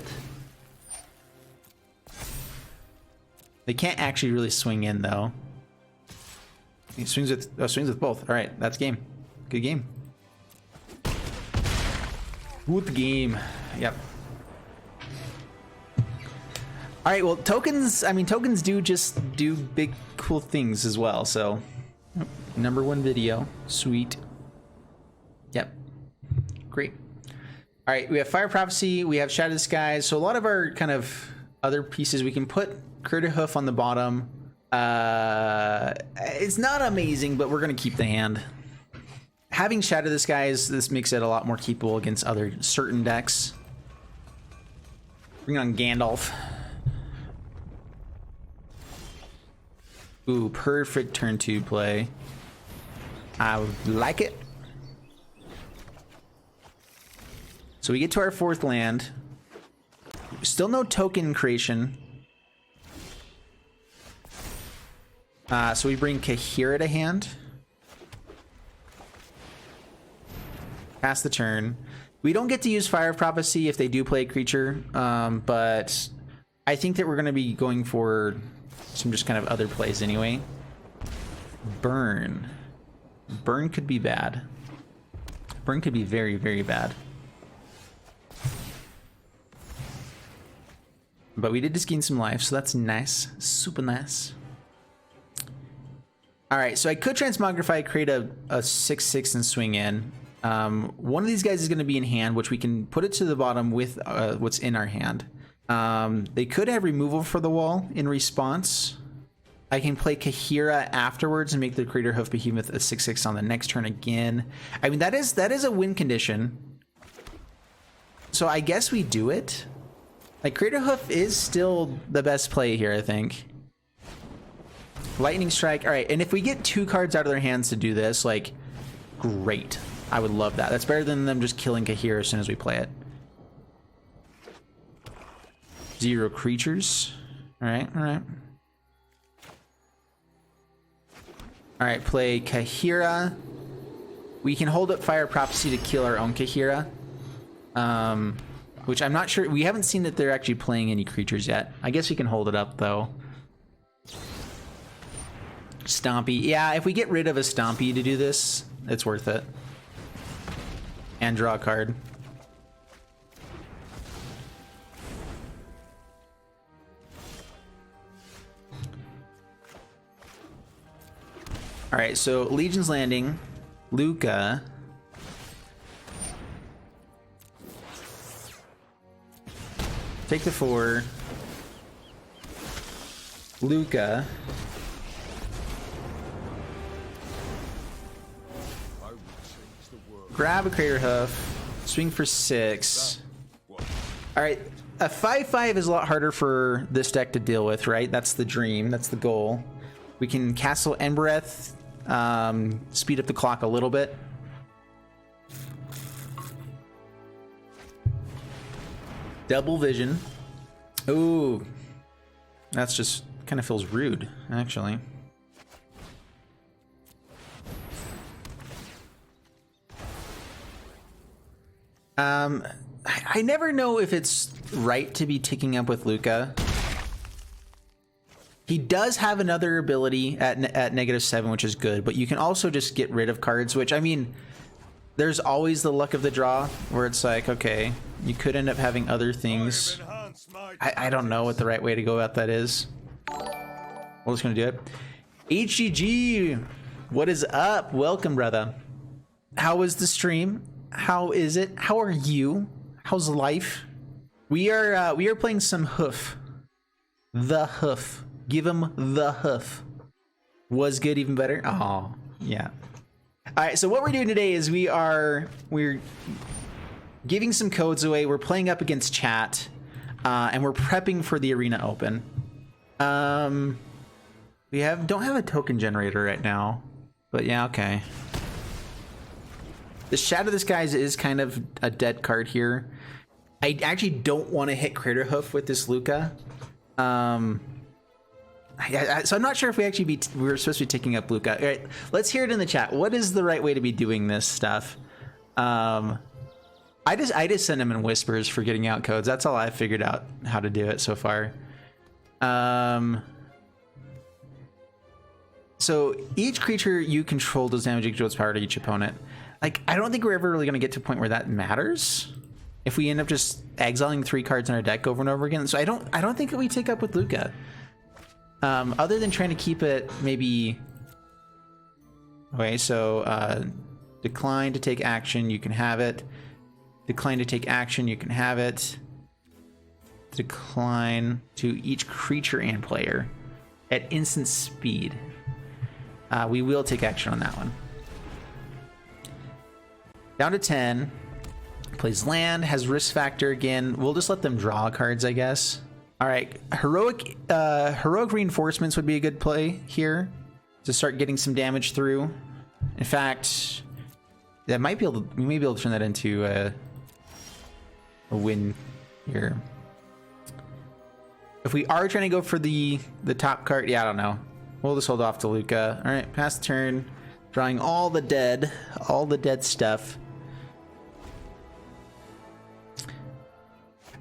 They can't actually really swing in, though. He swings with both. Alright, that's game. Good game. Good game. Yep. Alright, well, tokens, I mean, tokens do just do big, cool things as well, so. #1 video. Sweet. Yep. Great. All right, we have Fire Prophecy, we have Shadow Skies, so a lot of our kind of other pieces, we can put CRATERHOOF on the bottom. It's not amazing, but we're going to keep the hand. Having Shadow the Skies, this makes it a lot more keepable against other certain decks. Bring on Gandalf. Ooh, perfect turn 2 play. I like it. So we get to our 4th land. Still no token creation. So we bring Kahira to hand. Pass the turn. We don't get to use Fire Prophecy if they do play a creature, but I think that we're going to be going for some just kind of other plays anyway. Burn. Burn could be bad. Burn could be very, very bad. But we did just gain some life, so that's nice. Super nice. Alright, so I could Transmogrify, create a 6/6 and swing in. One of these guys is going to be in hand, which we can put it to the bottom with what's in our hand. They could have removal for the wall in response. I can play Kahira afterwards and make the CRATERHOOF Behemoth a 6/6 on the next turn again. I mean, that is a win condition. So I guess we do it. Like, CRATERHOOF is still the best play here, I think. Lightning Strike. All right, and if we get 2 cards out of their hands to do this, like, great. I would love that. That's better than them just killing Kahira as soon as we play it. 0 creatures. All right, all right. All right, play Kahira. We can hold up Fire Prophecy to kill our own Kahira. Which I'm not sure. We haven't seen that they're actually playing any creatures yet. I guess we can hold it up, though. Stompy. Yeah, if we get rid of a Stompy to do this, it's worth it. And draw a card. All right, so Legion's Landing, Lukka. Take the 4. Lukka. Grab a CRATERHOOF. Swing for 6. Alright, a 5/5 is a lot harder for this deck to deal with, right? That's the dream. That's the goal. We can Castle Embereth, speed up the clock a little bit. Double Vision. Ooh. That's just kind of feels rude, actually. I never know if it's right to be ticking up with Lukka. He does have another ability at -7, which is good, but you can also just get rid of cards, which, I mean, there's always the luck of the draw where it's like, okay, you could end up having other things. I don't know what the right way to go about that is. We're just gonna do it. HGG, what is up? Welcome, brother. How was the stream? How is it? How are you? How's life? We are playing some Hoof. The Hoof. Give him the Hoof. Was good, even better. Oh, yeah. All right. So what we're doing today is we're giving some codes away. We're playing up against chat, and we're prepping for the Arena Open. We don't have a token generator right now, but yeah, okay. The Shadow Disguise is kind of a dead card here. I actually don't want to hit CRATERHOOF with this Lukka. So I'm not sure if we were supposed to be taking up Lukka. All right, let's hear it in the chat. What is the right way to be doing this stuff? I just send them in whispers for getting out codes. That's all I've figured out how to do it so far. So each creature you control does damage equal to its power to each opponent. Like, I don't think we're ever really going to get to a point where that matters if we end up just exiling 3 cards in our deck over and over again. So I don't think that we take up with Lukka. Other than trying to keep it maybe... Okay, so decline to take action, you can have it. Decline to take action, you can have it. Decline to each creature and player at instant speed. We will take action on that one. Down to 10. Plays land, has risk factor again. We'll just let them draw cards, I guess. All right, heroic reinforcements would be a good play here to start getting some damage through. In fact, we may be able to turn that into a win here. If we are trying to go for the top card, yeah, I don't know. We'll just hold off to Lukka. All right, pass the turn, drawing all the dead stuff.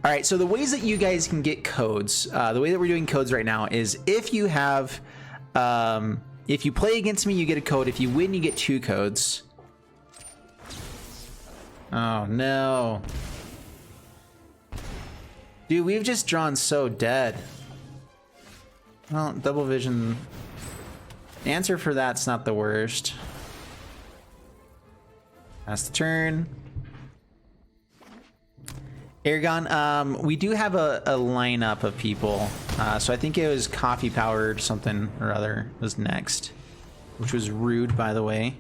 All right, so the ways that you guys can get codes, the way that we're doing codes right now is if you have, if you play against me, you get a code. If you win, you get 2 codes. Oh, no. Dude, we've just drawn so dead. Well, double vision. The answer for that's not the worst. Pass the turn. Aragon, we do have a lineup of people. So I think it was Coffee Powered something or other was next, which was rude, by the way.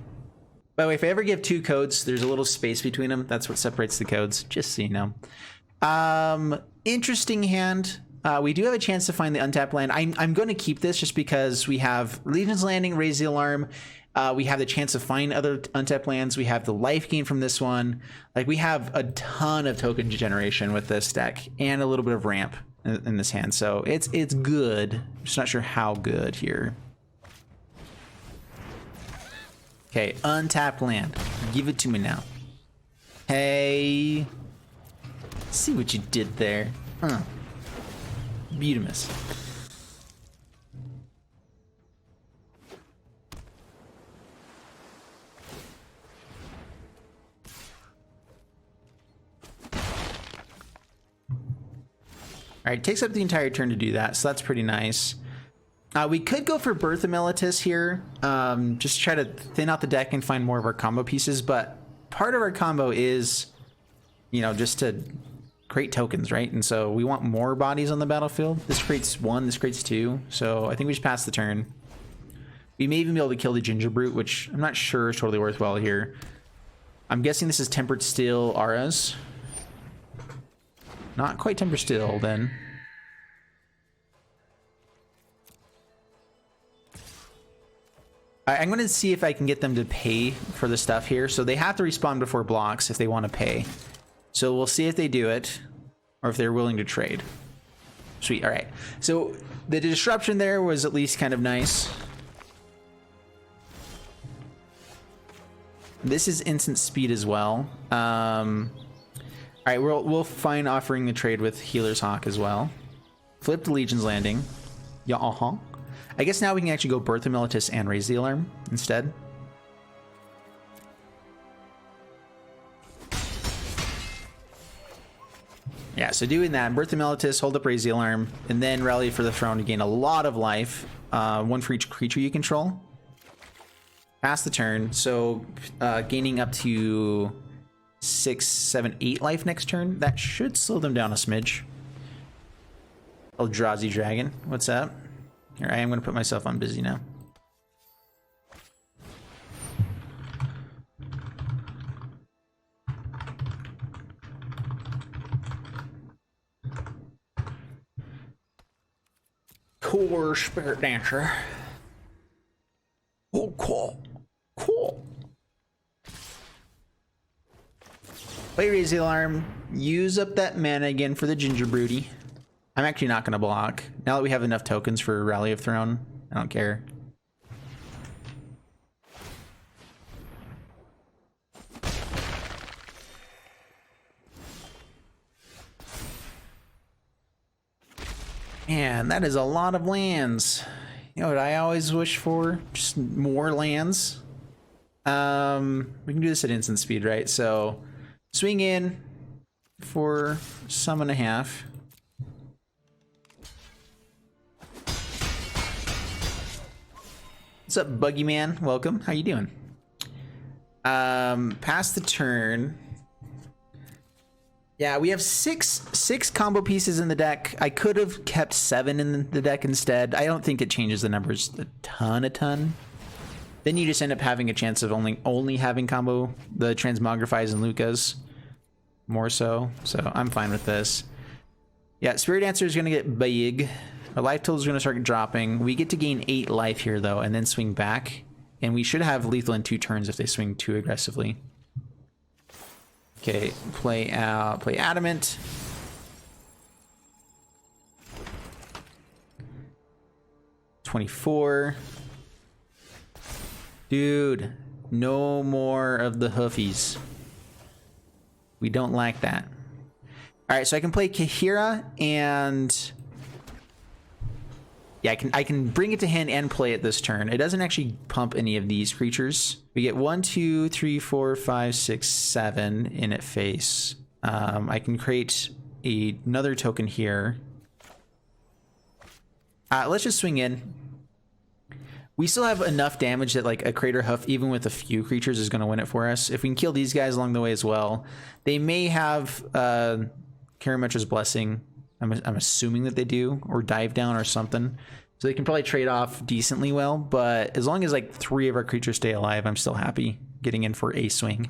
By the way, if I ever give 2 codes, there's a little space between them. That's what separates the codes, just so you know. Interesting hand. We do have a chance to find the untapped land. I'm going to keep this just because we have Legion's Landing, Raise the Alarm. We have the chance to find other untapped lands. We have the life gain from this one. Like, we have a ton of token generation with this deck and a little bit of ramp in this hand. So it's good. I'm just not sure how good here. Okay, untapped land. Give it to me now. Hey. See what you did there. Beautimous. All right, takes up the entire turn to do that, so that's pretty nice. We could go for Birth of Militus here, just try to thin out the deck and find more of our combo pieces, but part of our combo is, you know, just to create tokens, right? And so we want more bodies on the battlefield. This creates 1, this creates 2, so I think we just pass the turn. We may even be able to kill the Ginger Brute, which I'm not sure is totally worthwhile here. I'm guessing this is Tempered Steel Auras. Not quite Tempered Steel, then. I'm going to see if I can get them to pay for the stuff here. So they have to respawn before blocks if they want to pay. So we'll see if they do it or if they're willing to trade. Sweet. All right. So the disruption there was at least kind of nice. This is instant speed as well. All right, we'll find offering the trade with Healer's Hawk as well. Flip the Legion's Landing. Yeah, I guess now we can actually go Birth of Militus and Raise the Alarm instead. Yeah, so doing that, Birth of Militus, hold up Raise the Alarm, and then Rally for the Throne to gain a lot of life. 1 for each creature you control. Pass the turn, so gaining up to 6, 7, 8 life next turn. That should slow them down a smidge. Eldrazi Dragon, what's up? Here, I am going to put myself on busy now. Core Spirit Dancer. Oh, cool. Cool. Play Raise the Alarm. Use up that mana again for the Ginger Broody. I'm actually not going to block. Now that we have enough tokens for Rally of Throne, I don't care. Man, that is a lot of lands. You know what I always wish for? Just more lands. We can do this at instant speed, right? So swing in for some and a half. What's up, Buggy Man? Welcome. How you doing? Pass the turn. Yeah, we have six combo pieces in the deck. I could have kept 7 in the deck instead. I don't think it changes the numbers a ton. Then you just end up having a chance of only having combo the Transmogrifies and Lukas more so. So I'm fine with this. Yeah, Spirit Dancer is gonna get big. Our life total is going to start dropping. We get to gain 8 life here, though, and then swing back. And we should have lethal in 2 turns if they swing too aggressively. Okay, play Adamant. $24. Dude, no more of the hoofies. We don't like that. All right, so I can play Kahira and... Yeah, I can bring it to hand and play it this turn. It doesn't actually pump any of these creatures. We get 1, 2, 3, 4, 5, 6, 7 in at face. I can create another token here. Let's just swing in. We still have enough damage that like a CRATERHOOF, even with a few creatures, is going to win it for us. If we can kill these guys along the way as well. They may have Karametra's Blessing. I'm assuming that they do, or Dive Down or something. So they can probably trade off decently well, but as long as like 3 of our creatures stay alive, I'm still happy getting in for a swing.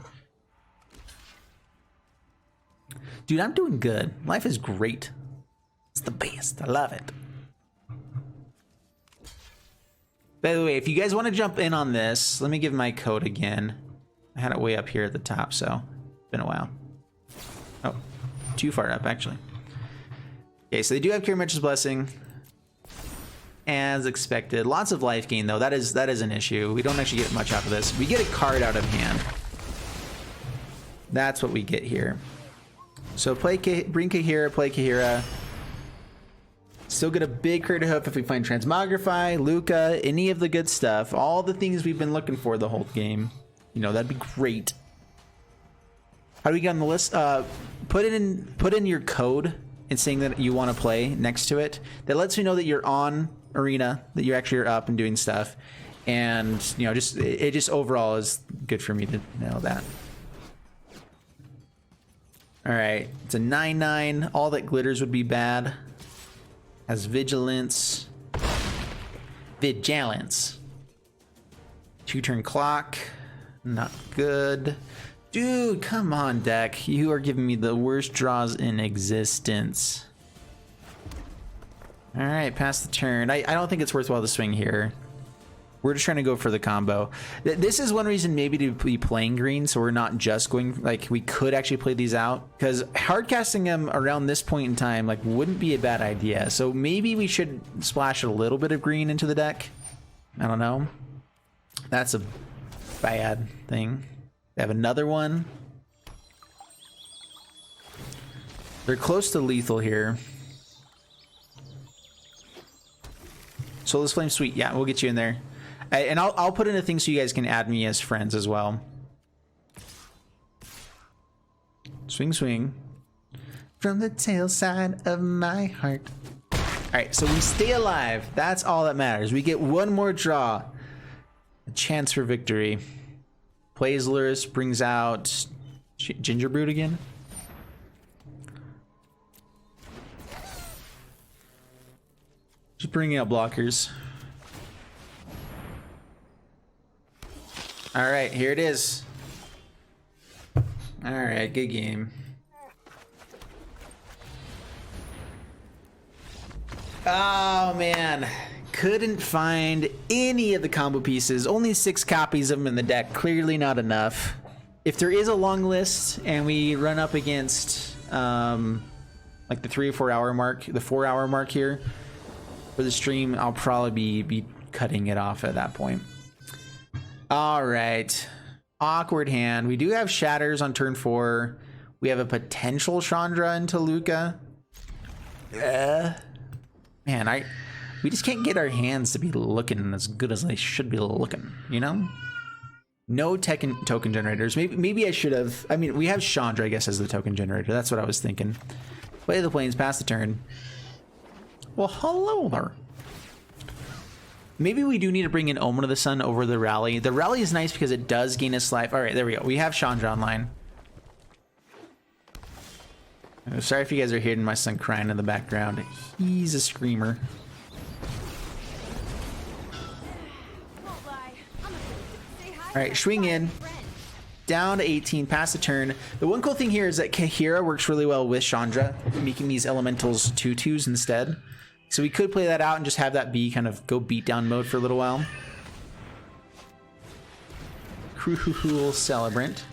Dude, I'm doing good. Life is great. It's the best. I love it. By the way, if you guys want to jump in on this, let me give my code again. I had it way up here at the top, so it's been a while. Oh, too far up, actually. Okay, so they do have Karametra's Blessing, as expected. Lots of life gain, though. That is an issue. We don't actually get much out of this. We get a card out of hand. That's what we get here. So bring Kahira, play Kahira. Still get a big CRATERHOOF if we find Transmogrify, Lukka, any of the good stuff. All the things we've been looking for the whole game. You know, that'd be great. How do we get on the list? Put in your code and saying that you want to play next to it. That lets me know that you're on arena that you actually are up and doing stuff, and you know, just it just overall is good for me to know that. All right, it's a 9/9. All that glitters would be bad. Has vigilance. Vigilance. 2-turn clock. Not good. Dude, come on, deck. You are giving me the worst draws in existence. All right, pass the turn. I don't think it's worthwhile to swing here. We're just trying to go for the combo. This is one reason maybe to be playing green, so we're not just going, like, we could actually play these out, because hard casting them around this point in time, like, wouldn't be a bad idea. So maybe we should splash a little bit of green into the deck. I don't know. That's a bad thing. They have another one. They're close to lethal here. Soulless Flame, sweet. Yeah, we'll get you in there. And I'll put in a thing so you guys can add me as friends as well. Swing, swing. From the tail side of my heart. All right, so we stay alive. That's all that matters. We get one more draw. A chance for victory. Plays Luris, brings out Gingerbread again. Just bringing out blockers. All right, here it is. All right, good game. Oh man, couldn't find any of the combo pieces. Only 6 copies of them in the deck. Clearly not enough. If there is a long list and we run up against like the 3 or 4 hour mark, the 4 hour mark here for the stream, I'll probably be cutting it off at that point. All right, awkward hand. We do have shatters on turn 4. We have a potential Chandra into Lukka. Man, we just can't get our hands to be looking as good as they should be looking, you know? No token generators. Maybe I should have. I mean, we have Chandra, I guess, as the token generator. That's what I was thinking. Play the planes, pass the turn. Well, hello there. Maybe we do need to bring in Omen of the Sun over the rally. The rally is nice because it does gain us life. All right, there we go. We have Chandra online. I'm sorry if you guys are hearing my son crying in the background. He's a screamer. All right, swing in. Down to 18, pass the turn. The one cool thing here is that Kahira works really well with Chandra, making these elementals 2/2s instead. So we could play that out and just have that be kind of go beatdown mode for a little while. Cruel Celebrant.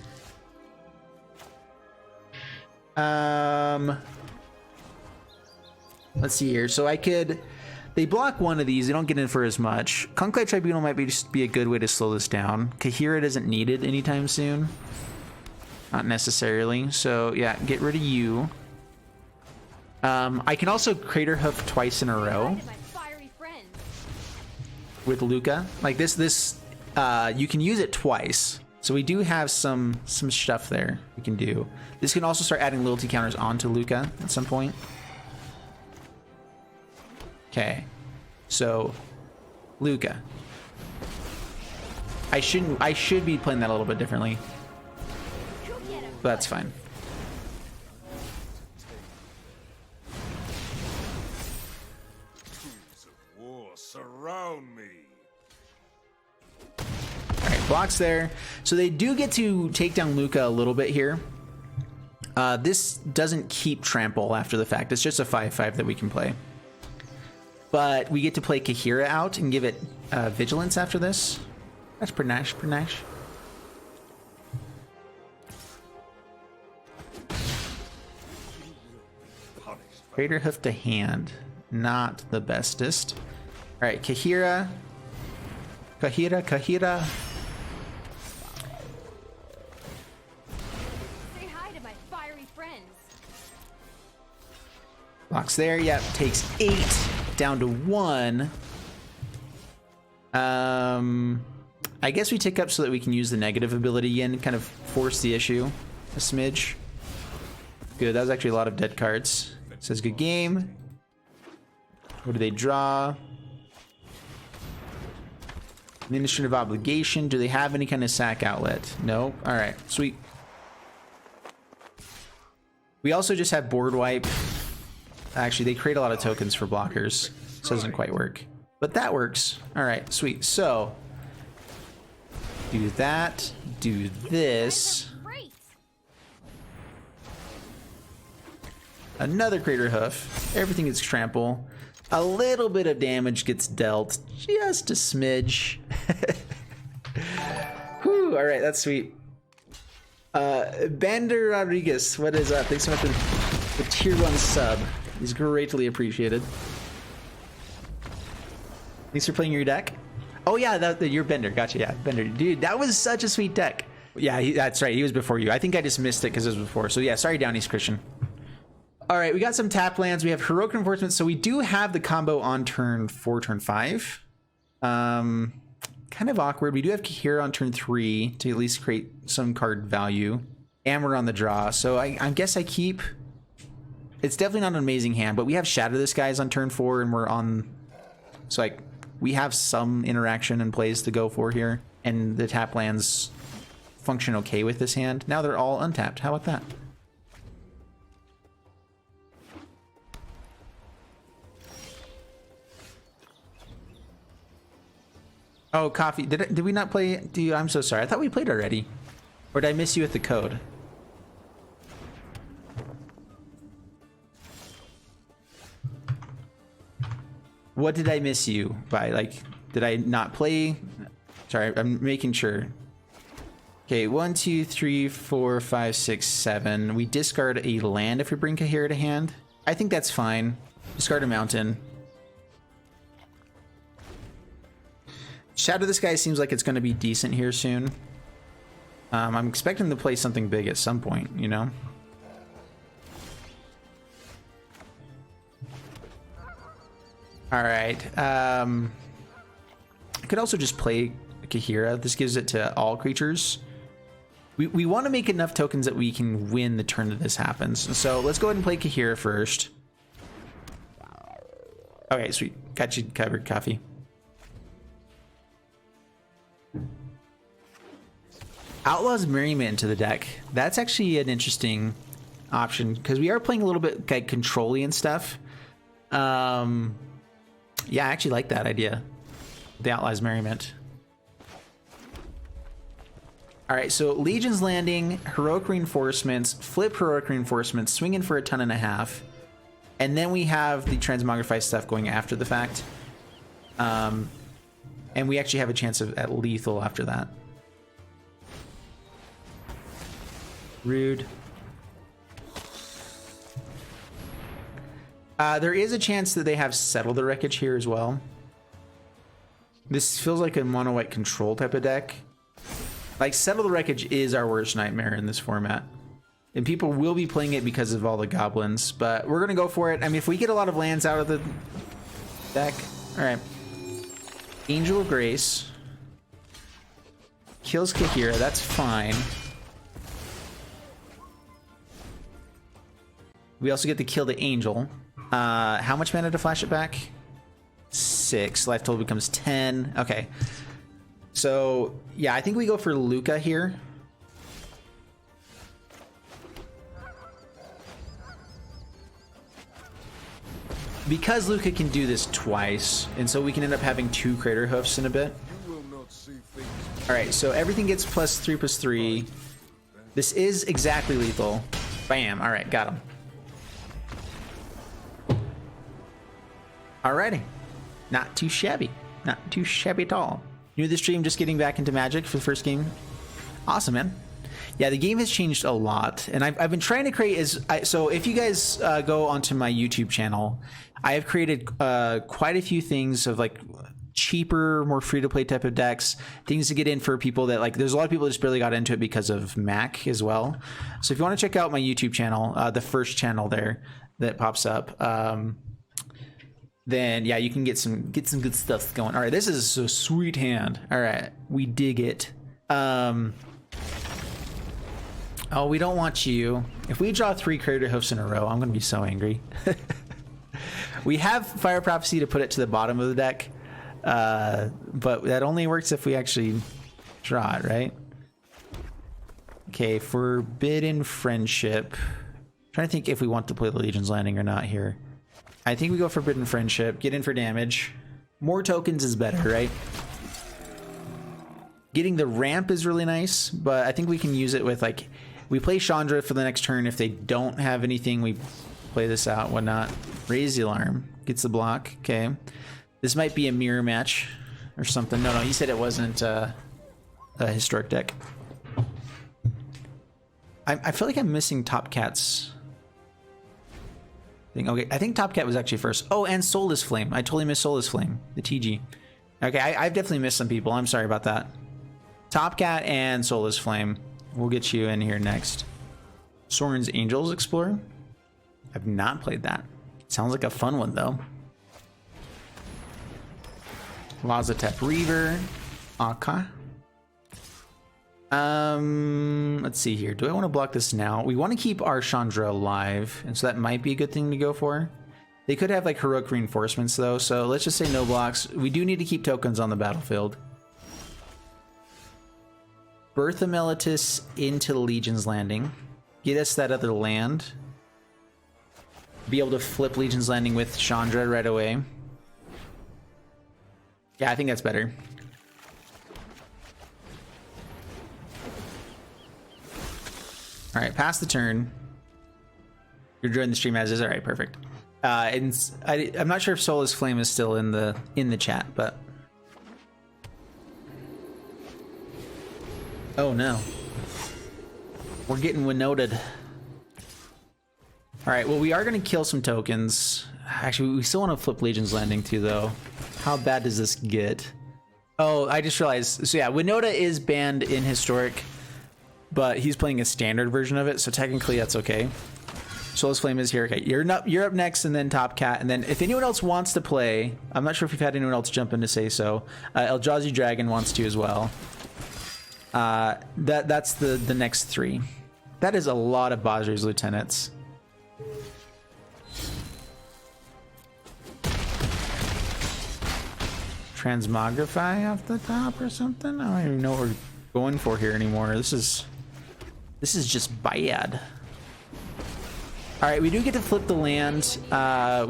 Let's see here. So I could. They block one of these. They don't get in for as much. Conclave Tribunal might just be a good way to slow this down. Kahira doesn't need it anytime soon. Not necessarily. So yeah, get rid of you. I can also CRATERHOOF twice in a row with Lukka. Like this, you can use it twice. So we do have some stuff there we can do. This can also start adding loyalty counters onto Lukka at some point. Okay, so Lukka. I should be playing that a little bit differently, but that's fine. Surround me. All right, blocks there. So they do get to take down Lukka a little bit here. This doesn't keep trample after the fact. It's just a 5/5 that we can play. But we get to play Kahira out and give it vigilance after this. That's pretty nice, pretty nice. CRATERHOOF to hand. Not the bestest. All right, Kahira. Kahira. Say hi to my fiery friends. Blocks there. Yep, takes 8 down to 1. I guess we tick up so that we can use the negative ability again, kind of force the issue a smidge. Good. That was actually a lot of dead cards. Says good game. What do they draw? Administrative obligation. Do they have any kind of sack outlet? No. All right, sweet. We also just have board wipe. Actually, they create a lot of tokens for blockers, so it doesn't quite work. But that works. All right, sweet. So do that. Do this. Another CRATERHOOF. Everything gets trample. A little bit of damage gets dealt. Just a smidge. Whew, all right, that's sweet. Bander Rodriguez, what is up? Thanks so much for the tier 1 sub. He's greatly appreciated. Thanks for playing your deck. Oh yeah, you're Bender. Gotcha, yeah. Bender. Dude, that was such a sweet deck. Yeah, that's right. He was before you. I think I just missed it because it was before. So yeah, sorry, Downey's Christian. All right, we got some tap lands. We have Heroic Reinforcement. So we do have the combo on turn 4, turn 5. Kind of awkward. We do have Kahira on turn 3 to at least create some card value. And we're on the draw. So I guess I keep... It's definitely not an amazing hand, but we have Shatter this guy's on turn 4 and we're on... So like, we have some interaction and plays to go for here. And the tap lands function okay with this hand. Now they're all untapped. How about that? Oh, Coffee. Did we not play? I'm so sorry. I thought we played already. Or did I miss you with the code? What did I miss you by? Like, did I not play? Sorry, I'm making sure. Okay, 1, 2, 3, 4, 5, 6, 7. We discard a land if we bring Kahira to hand. I think that's fine. Discard a mountain. Shadow this guy seems like it's going to be decent here soon. I'm expecting to play something big at some point, you know? All right. I could also just play Kahira. This gives it to all creatures. We want to make enough tokens that we can win the turn that this happens. So let's go ahead and play Kahira first. Okay, sweet. Got you covered, Coffee. Outlaws Merriment into the deck. That's actually an interesting option because we are playing a little bit like control-y and stuff. Yeah, I actually like that idea. The Outlaws Merriment. All right, so Legion's Landing, Heroic Reinforcements, flip Heroic Reinforcements, swinging for a ton and a half. And then we have the Transmogrify stuff going after the fact. And we actually have a chance of at lethal after that. Rude. There is a chance that they have Settle the Wreckage here as well. This feels like a mono white control type of deck. Like, Settle the Wreckage is our worst nightmare in this format. And people will be playing it because of all the goblins, but we're gonna go for it. I mean, if we get a lot of lands out of the deck. All right. Angel of Grace. Kills Kahira, that's fine. We also get to kill the Angel. How much mana to flash it back? 6. Life total becomes 10. Okay. So, yeah, I think we go for Lukka here. Because Lukka can do this twice, and so we can end up having 2 CRATERHOOFs in a bit. Alright, so everything gets +3/+3. This is exactly lethal. Bam. Alright, got him. Alrighty. Not too shabby. Not too shabby at all. New to the stream, just getting back into Magic for the first game. Awesome, man. Yeah, the game has changed a lot, and I've been trying to create so if you guys go onto my YouTube channel, I have created quite a few things of like cheaper, more free-to-play type of decks, things to get in for people that like, there's a lot of people that just barely got into it because of Mac as well. So if you want to check out my YouTube channel, the first channel there that pops up, then yeah, you can get some good stuff going. All right, this is a sweet hand. All right, we dig it. Oh, we don't want you. If we draw 3 CRATERHOOFs in a row, I'm gonna be so angry. We have Fire Prophecy to put it to the bottom of the deck. But that only works if we actually draw it, right? Okay, Forbidden Friendship. Trying to think if we want to play the Legion's Landing or not here. I think we go Forbidden Friendship, get in for damage. More tokens is better, right? Getting the ramp is really nice, but I think we can use it with, like, we play Chandra for the next turn. If they don't have anything, we play this out, whatnot. Raise the alarm, gets the block, okay. This might be a mirror match or something. No, he said it wasn't a historic deck. I feel like I'm missing Top Cat's thing. Okay, I think Top Cat was actually first. Oh, and Soulless Flame. I totally missed Soulless Flame, the TG. Okay, I've definitely missed some people. I'm sorry about that. Top Cat and Soulless Flame. We'll get you in here next. Soren's Angels Explorer. I've not played that. Sounds like a fun one, though. Lazatep Reaver. Okay. Let's see here. Do I want to block this now? We want to keep our Chandra alive, and so that might be a good thing to go for. They could have like heroic reinforcements though, so let's just say no blocks. We do need to keep tokens on the battlefield. Bertha Mellitus into the Legion's Landing. Get us that other land. Be able to flip Legion's Landing with Chandra right away. Yeah, I think that's better. All right, pass the turn. You're enjoying the stream as is. All right, perfect. And I'm not sure if Soulless Flame is still in the chat, but oh no, we're getting winoted. All right, well we are going to kill some tokens. Actually, we still want to flip Legion's Landing too, though. How bad does this get? Oh, I just realized. So yeah, Winota is banned in Historic, but he's playing a standard version of it, so technically that's okay. Soulless Flame is here. Okay, you're up next, and then Top Cat, and then if anyone else wants to play, I'm not sure if you've had anyone else jump in to say so. Eldrazi Dragon wants to as well. That's the next three. That is a lot of Basri's Lieutenants. Transmogrify off the top or something? I don't even know what we're going for here anymore. This is just bad. All right, we do get to flip the land,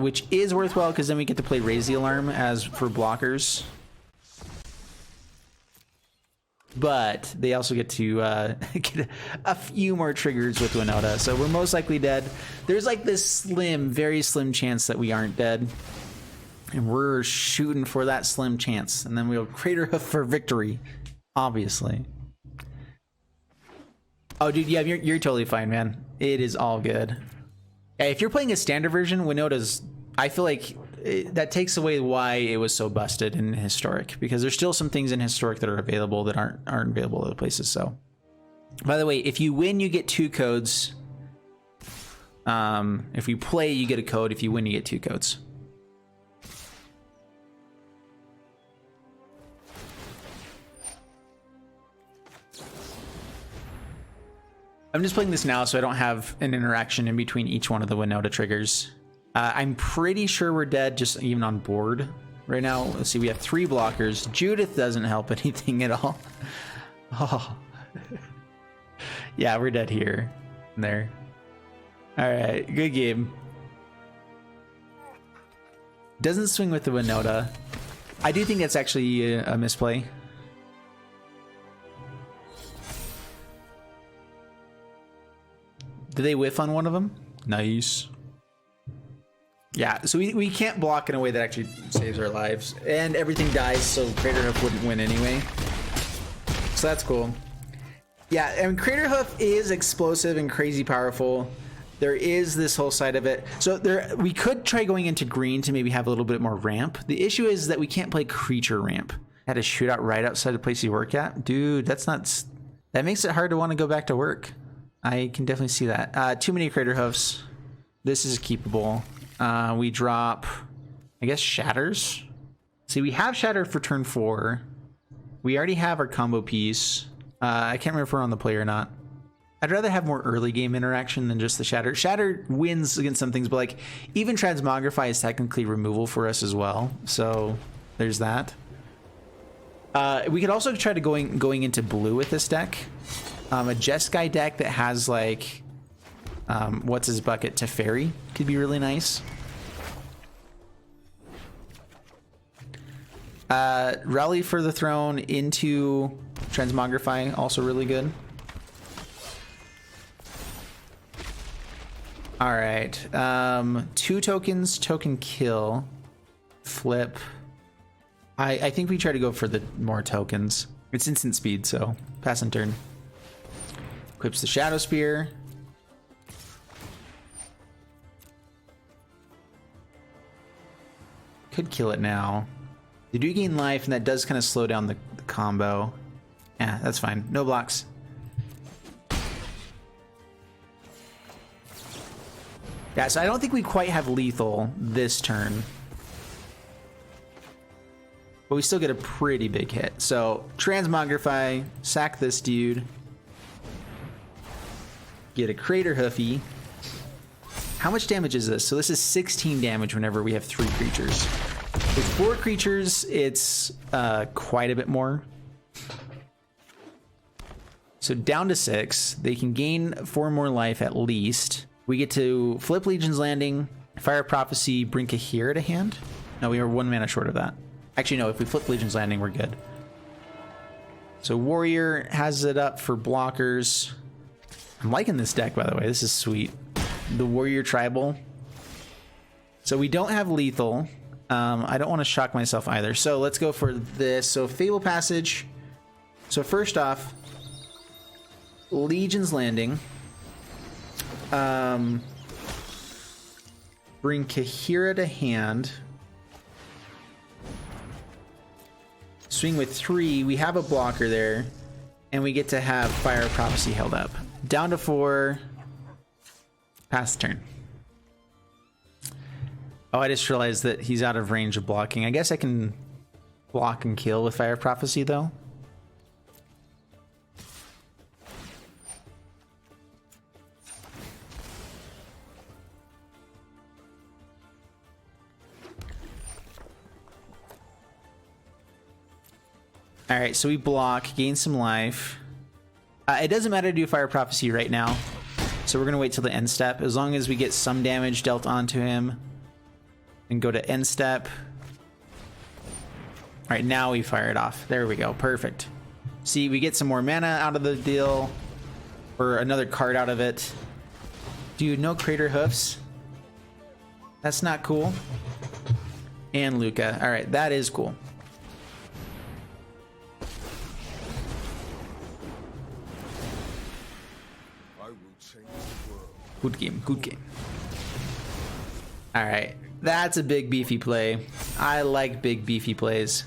which is worthwhile because then we get to play Raise the Alarm as for blockers. But they also get to get a few more triggers with Winota, so we're most likely dead. There's like this slim, very slim chance that we aren't dead. And we're shooting for that slim chance. And then we'll CRATERHOOF for victory, obviously. Oh, dude, yeah, you're totally fine, man. It is all good. Yeah, if you're playing a standard version, Winota's, I feel like that takes away why it was so busted in Historic. Because there's still some things in Historic that are available that aren't available other places, so. By the way, if you win, you get 2 codes. If you play, you get a code. If you win, you get 2 codes. I'm just playing this now so I don't have an interaction in between each one of the Winota triggers. I'm pretty sure we're dead just even on board right now. Let's see, we have 3 blockers. Judith doesn't help anything at all. Oh. Yeah, we're dead here and there. All right, good game. Doesn't swing with the Winota. I do think that's actually a misplay. Did they whiff on one of them? Nice. Yeah, so we can't block in a way that actually saves our lives. And everything dies, so CRATERHOOF wouldn't win anyway. So that's cool. Yeah, and CRATERHOOF is explosive and crazy powerful. There is this whole side of it. So we could try going into green to maybe have a little bit more ramp. The issue is that we can't play creature ramp. Had a shootout right outside the place you work at. Dude, that makes it hard to want to go back to work. I can definitely see that. Too many CRATERHOOFs. This is keepable. We drop, I guess, Shatters. See, we have Shatter for turn 4. We already have our combo piece. I can't remember if we're on the play or not. I'd rather have more early game interaction than just the Shatter. Shatter wins against some things, but like even Transmogrify is technically removal for us as well. So there's that. We could also try to going into blue with this deck. A Jeskai deck that has like what's his bucket Teferi could be really nice. Rally for the Throne into Transmogrify, also really good. All right, 2 tokens, token kill, flip. I think we try to go for the more tokens. It's instant speed, so pass and turn. Equips the Shadow Spear. Could kill it now. They do gain life, and that does kind of slow down the combo. Yeah, that's fine. No blocks. Yeah, so I don't think we quite have lethal this turn. But we still get a pretty big hit. So, Transmogrify, sack this dude. Get a CRATERHOOF. How much damage is this? So this is 16 damage whenever we have 3 creatures. With 4 creatures, it's quite a bit more. So down to 6. They can gain 4 more life at least. We get to flip Legion's Landing, Fire Prophecy, bring Kahira to hand. No, we are 1 mana short of that. Actually, no, if we flip Legion's Landing, we're good. So Warrior has it up for blockers. I'm liking this deck, by the way. This is sweet. The Warrior Tribal. So we don't have lethal. I don't want to shock myself either. So let's go for this. So Fable Passage. So first off, Legion's Landing. Bring Kahira to hand. Swing with 3. We have a blocker there. And we get to have Fire Prophecy held up. Down to 4. Pass the turn. Oh, I just realized that he's out of range of blocking. I guess I can block and kill with Fire Prophecy, though. All right, so we block, gain some life. It doesn't matter to do Fire Prophecy right now. So we're going to wait till the end step. As long as we get some damage dealt onto him. And go to end step. All right, now we fire it off. There we go. Perfect. See, we get some more mana out of the deal. Or another card out of it. Dude, no CRATERHOOFs. That's not cool. And Lukka. All right, that is cool. Good game, good game. All right, that's a big beefy play. I like big beefy plays.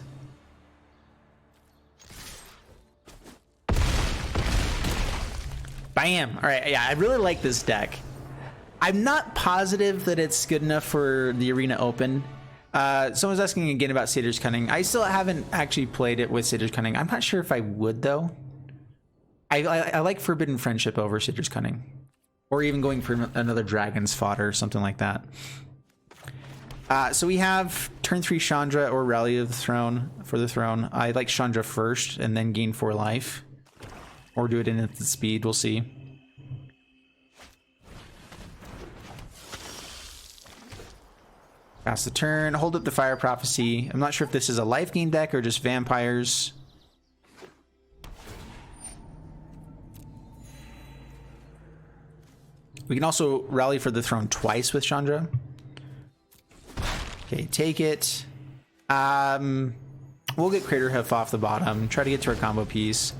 Bam! All right, yeah, I really like this deck. I'm not positive that it's good enough for the Arena Open. Someone's asking again about Satyr's Cunning. I still haven't actually played it with Satyr's Cunning. I'm not sure if I would, though. I like Forbidden Friendship over Satyr's Cunning. Or even going for another Dragon's Fodder or something like that. So we have turn 3 Chandra or Rally of the Throne for the Throne. I like Chandra first and then gain 4 life. Or do it in at the speed, we'll see. Pass the turn, hold up the Fire Prophecy. I'm not sure if this is a life gain deck or just vampires. We can also Rally for the Throne twice with Chandra. Okay, take it. We'll get CRATERHOOF off the bottom. Try to get to our combo piece.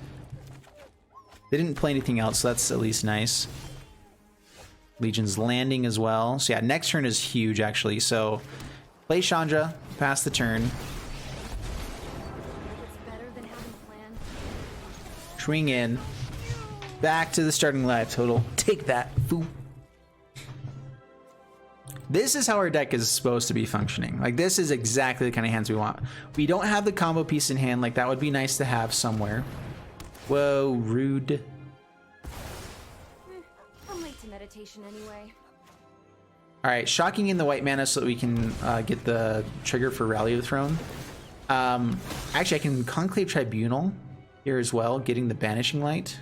They didn't play anything else, so that's at least nice. Legion's Landing as well. So yeah, next turn is huge, actually. So play Chandra, pass the turn. Swing in. Back to the starting life total. Take that, fool. This is how our deck is supposed to be functioning. Like, this is exactly the kind of hands we want. We don't have the combo piece in hand. Like, that would be nice to have somewhere. Whoa, rude. I'm late to meditation anyway. All right, shocking in the white mana so that we can get the trigger for Rally of the Throne. Actually, I can Conclave Tribunal here as well, getting the Banishing Light.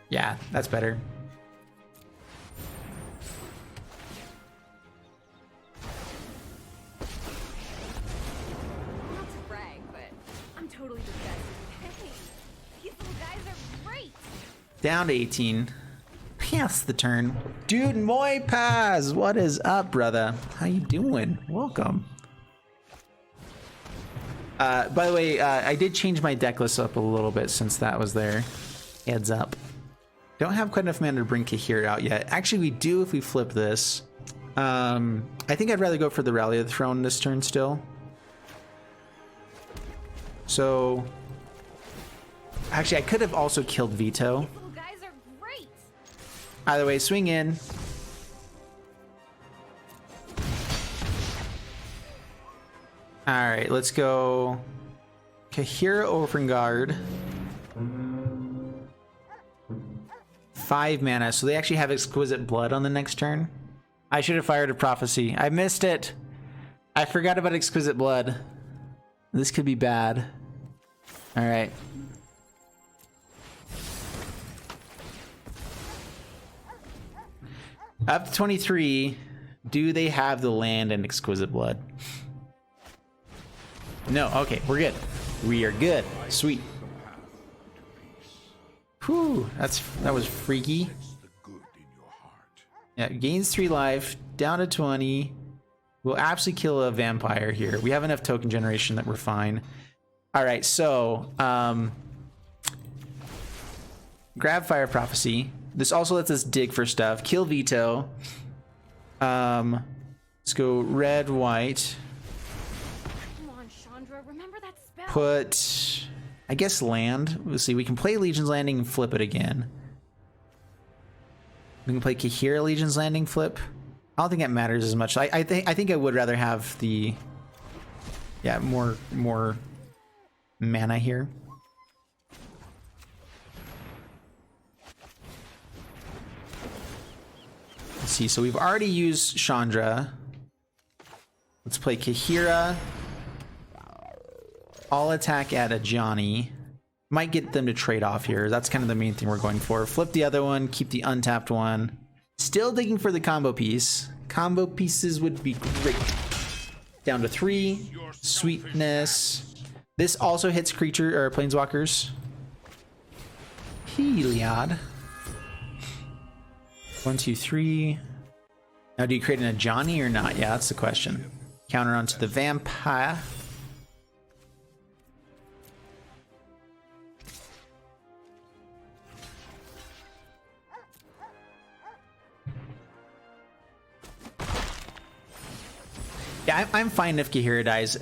Yeah, that's better. Not to brag, but I'm totally the best. Hey, these little guys are great. Down to 18. Pass the turn. Dude, Moy Paz, what is up, brother? How you doing? Welcome. By the way, I did change my deck list up a little bit since that was there. Heads up. Don't have quite enough mana to bring Kahir out yet. Actually, we do if we flip this. I think I'd rather go for the Rally of the Throne this turn still. So, actually, I could have also killed Veto. These little guys are great. Either way, swing in. Alright, let's go Kahira Orphanguard. 5 mana, so they actually have Exquisite Blood on the next turn. I should have fired a Prophecy. I missed it. I forgot about Exquisite Blood. This could be bad. Alright. Up to 23. Do they have the land and Exquisite Blood? No, okay, we're good. We are good. Sweet. Whew, that was freaky. Yeah, gains 3 life, down to 20. We'll absolutely kill a vampire here. We have enough token generation that we're fine. Alright, so grab Fire Prophecy. This also lets us dig for stuff. Kill Veto. Let's go red, white. Remember that spell. Put, I guess, land. We'll see. We can play Legion's Landing and flip it again. We can play Kahira Legion's Landing, flip. I don't think that matters as much. I think I would rather have the, yeah, more mana here. Let's see. So we've already used Chandra. Let's play Kahira. All attack at a Johnny. Might get them to trade off here. That's kind of the main thing we're going for. Flip the other one, keep the untapped one. Still digging for the combo piece. Combo pieces would be great. Down to 3. Sweetness. This also hits creature or planeswalkers. Heliod. 1, 2, 3. Now, do you create an Ajani or not? Yeah, that's the question. Counter onto the vampire. Yeah, I'm fine if Kahira dies.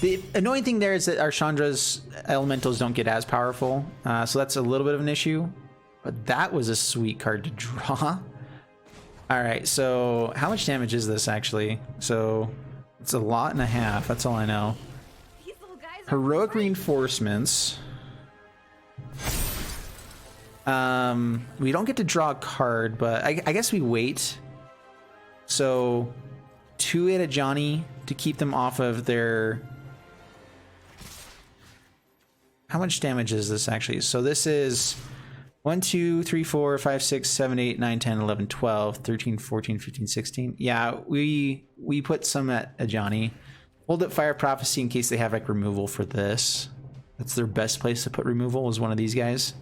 The annoying thing there is that our Chandra's elementals don't get as powerful, so that's a little bit of an issue. But that was a sweet card to draw. All right, so how much damage is this actually? So it's a lot and a half. That's all I know. Heroic Reinforcements. We don't get to draw a card, but I guess we wait. So 2 at a Johnny to keep them off of their... How much damage is this actually? So this is 1, 2, 3, 4, 5, 6, 7, 8, 9, 10, 11, 12, 13, 14, 15, 16. Yeah, we put some at a Johnny. Hold up Fire Prophecy in case they have like removal for this. That's their best place to put removal, is one of these guys.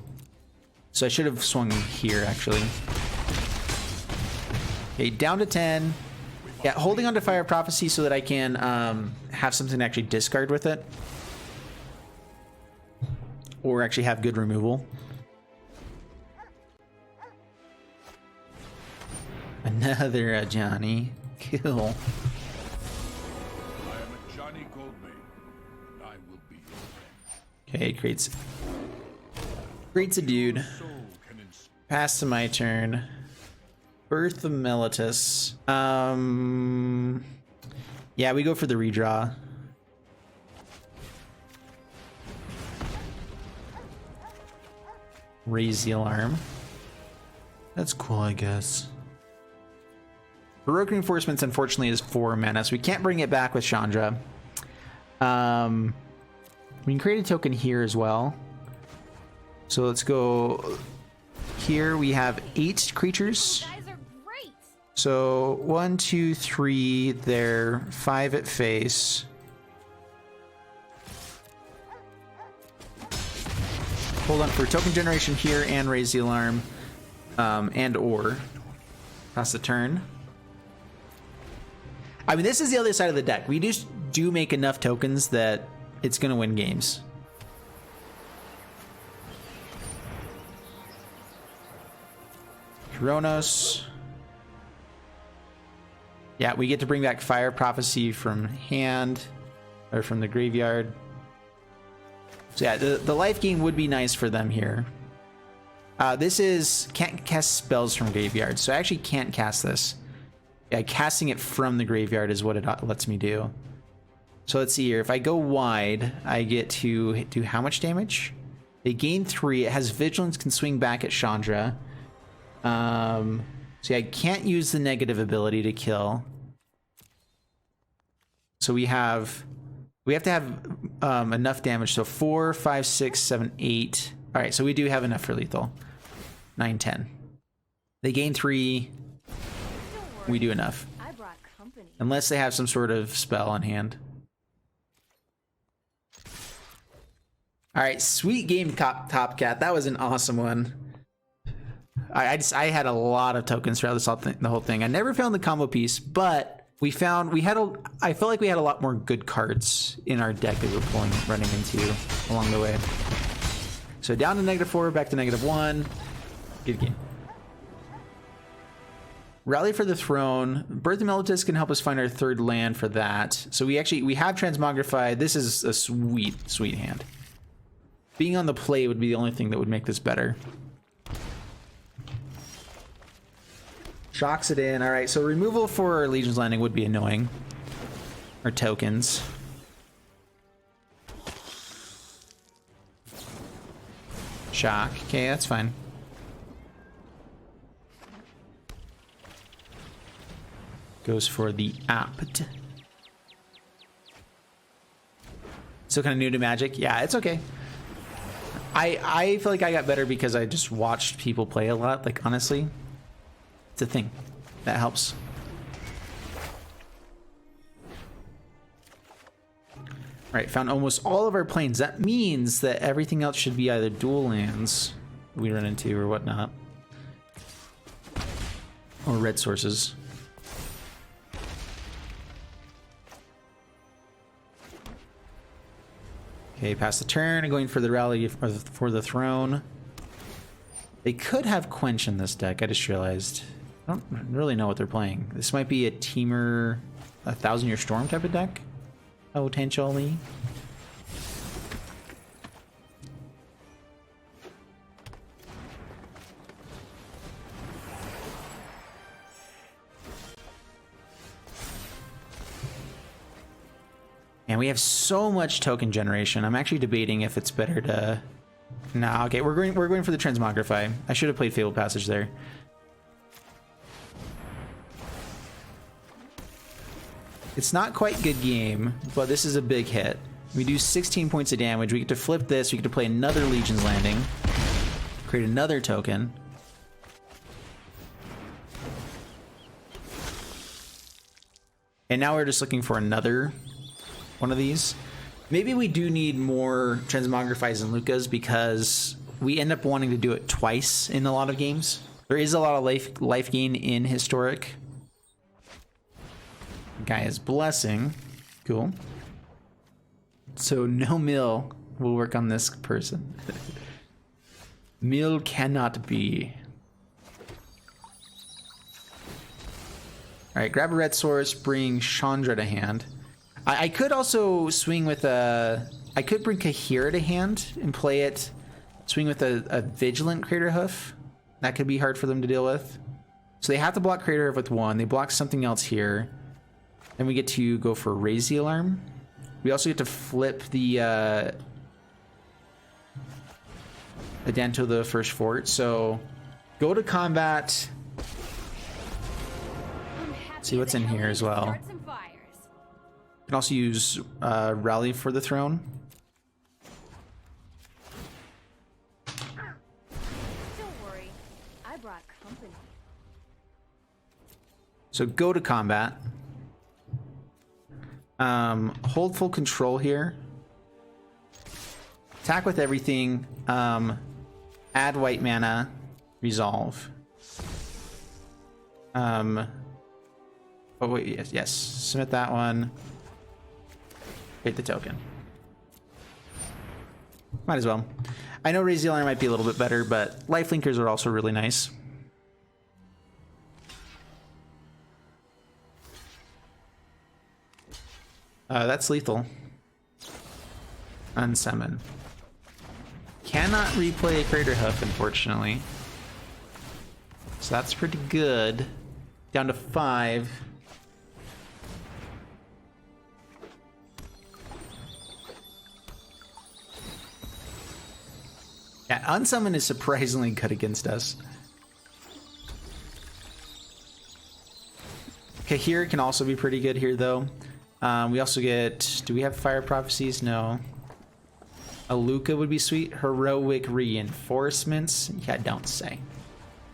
So I should have swung here actually. Okay, down to 10. Yeah, holding on to Fire Prophecy so that I can have something to actually discard with it. Or actually have good removal. Another Johnny. Kill. I am a Johnny Goldman. I will be your friend. Okay, creates a dude. Soul can inspire. Pass to my turn. Birth of Meletus. Yeah, we go for the redraw. Raise the alarm. That's cool, I guess. Heroic Reinforcements, unfortunately, is 4 mana, so we can't bring it back with Chandra. We can create a token here as well. So let's go here. We have 8 creatures. You guys are great. So 1, 2, 3 there, 5 at face. Hold on for token generation here and raise the alarm, and or pass the turn. I mean, this is the other side of the deck. We just do make enough tokens that it's gonna win games. Kronos. Yeah, we get to bring back Fire Prophecy from hand or from the graveyard. So yeah, the life gain would be nice for them here. This is can't cast spells from graveyard, so I actually can't cast this. Yeah, casting it from the graveyard is what it lets me do. So let's see here. If I go wide, I get to do how much damage? They gain 3. It has Vigilance, can swing back at Chandra. So yeah, I can't use the negative ability to kill. So we have to have enough damage. So 4, 5, 6, 7, 8. All right, so we do have enough for lethal. 9, 10. They gain 3. We do enough. I brought company. Unless they have some sort of spell on hand. All right, sweet game, Top Cat. That was an awesome one. I had a lot of tokens throughout the whole thing. I never found the combo piece, but I felt like we had a lot more good cards in our deck that we were running into along the way. So down to -4, back to -1. Good game. Rally for the Throne. Birth of Meletis can help us find our 3rd land for that. So we have Transmogrify. This is a sweet hand. Being on the play would be the only thing that would make this better. Shocks it in. All right, so removal for Legion's Landing would be annoying. Or tokens. Shock. Okay, that's fine. Goes for the apt. Still kind of new to Magic. Yeah, it's okay. I feel like I got better because I just watched people play a lot. Like, honestly, it's a thing that helps. Right, found almost all of our planes. That means that everything else should be either dual lands we run into or whatnot, or red sources. Okay, pass the turn, going for the rally for the throne. They could have Quench in this deck, I just realized. I don't really know what they're playing. This might be a Teamer, a 1,000-Year Storm type of deck, potentially. And we have so much token generation. I'm actually debating if it's better to... Nah, okay, we're going for the Transmogrify. I should have played Fabled Passage there. It's not quite good game, but this is a big hit. We do 16 points of damage. We get to flip this. We get to play another Legion's Landing. Create another token. And now we're just looking for another one of these. Maybe we do need more Transmogrifies and Lukkas because we end up wanting to do it twice in a lot of games. There is a lot of life gain in Historic. Gaia's Blessing. Cool. So no mill will work on this person. Mill cannot be. Alright, grab a red source, bring Chandra to hand. I could also swing with a... I could bring Kahira to hand and play it. Swing with a Vigilant CRATERHOOF. That could be hard for them to deal with. So they have to block CRATERHOOF with 1. They block something else here. Then we get to go for Raise the Alarm. We also get to flip the Adanto the First Fort. So go to combat. See what's in here as well. Can also use Rally for the throne. Don't worry, I brought company. So go to combat. Hold full control here. Attack with everything. Add white mana. Resolve. Oh wait, yes. Submit that one. Hit the token. Might as well. I know Raise the Alarm might be a little bit better, but Lifelinkers are also really nice. That's lethal. Unsummon. Cannot replay CRATERHOOF, unfortunately. So that's pretty good. Down to 5. Yeah, Unsummon is surprisingly good against us. Kahir can also be pretty good here, though. We also get... Do we have Fire Prophecies? No. A Lukka would be sweet. Heroic Reinforcements? Yeah, don't say.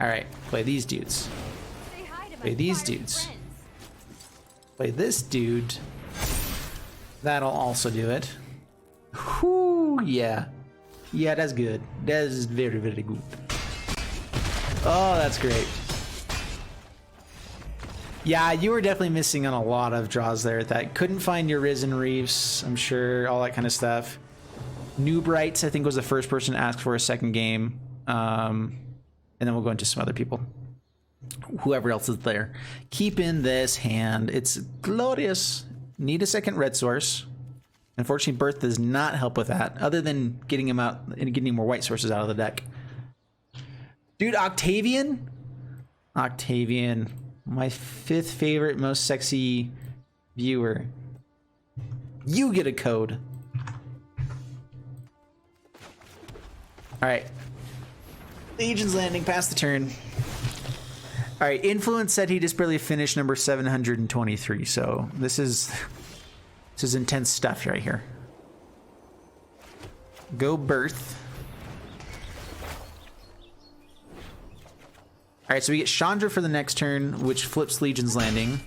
Alright, play these dudes. Say hi to my Play these fiery dudes. friends. Play this dude. That'll also do it. Whoo, yeah. Yeah, that's good. That is very, very good. Oh, that's great. Yeah, you were definitely missing on a lot of draws there. That couldn't find your Risen Reefs, I'm sure, all that kind of stuff. New Brights, I think, was the first person to ask for a second game. And then we'll go into some other people. Whoever else is there. Keep in this hand. It's glorious. Need a second red source. Unfortunately, Birth does not help with that, other than getting him out and getting more white sources out of the deck. Dude, Octavian? Octavian. My 5th favorite, most sexy viewer. You get a code. Alright. Legion's Landing, pass the turn. Alright, Influence said he just barely finished number 723, so this is intense stuff right here. Go Birth. Alright, so we get Chandra for the next turn, which flips Legion's Landing,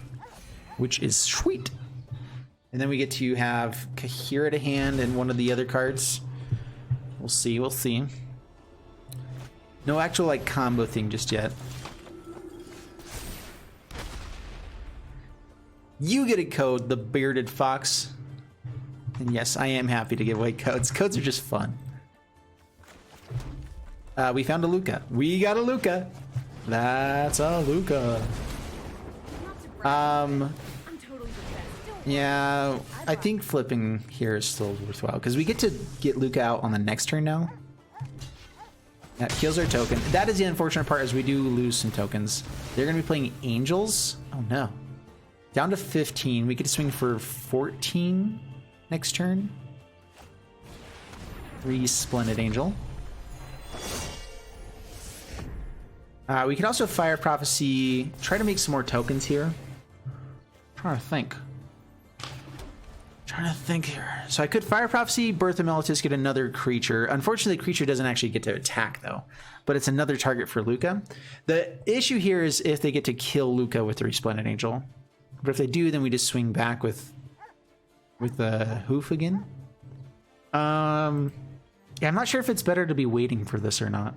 which is sweet. And then we get to have Kahira to hand and one of the other cards. We'll see, we'll see. No actual, like, combo thing just yet. You get a code, the Bearded Fox. And yes, I am happy to get white codes. Codes are just fun. We found a Lukka. We got a Lukka. That's a Lukka. I'm totally the best. Don't worry. Yeah, I think flipping here is still worthwhile because we get to get Lukka out on the next turn now. That kills our token. That is the unfortunate part, is we do lose some tokens. They're going to be playing Angels. Oh no. Down to 15. We get to swing for 14 next turn. 3 Splendid Angel. We can also Fire Prophecy. Try to make some more tokens here. Trying to think here. So I could Fire Prophecy, Birth of Meletis, get another creature. Unfortunately, the creature doesn't actually get to attack, though. But it's another target for Lukka. The issue here is if they get to kill Lukka with the Resplendent Angel. But if they do, then we just swing back with the Hoof again. Yeah, I'm not sure if it's better to be waiting for this or not.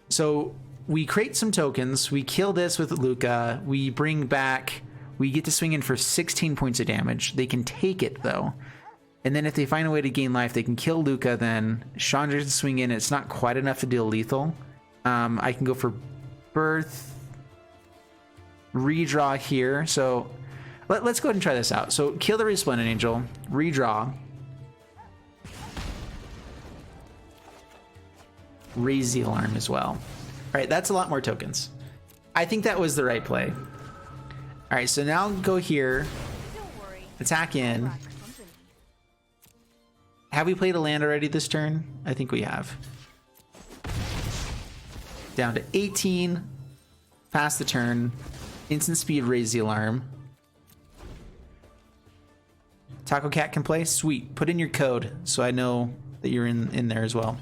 So we create some tokens. We kill this with Lukka. We bring back... We get to swing in for 16 points of damage. They can take it, though. And then if they find a way to gain life, they can kill Lukka, then Chandra can swing in. It's not quite enough to deal lethal. I can go for Birth. Redraw here. So let's go ahead and try this out. So kill the Resplendent Angel. Redraw. Raise the Alarm as well. All right, that's a lot more tokens. I think that was the right play. All right, so now go here, Don't worry. attack I in. brought company. Have we played a land already this turn? I think we have. Down to 18. Pass the turn. Instant speed, raise the alarm. Taco Cat can play? Sweet. Put in your code so I know that you're in there as well.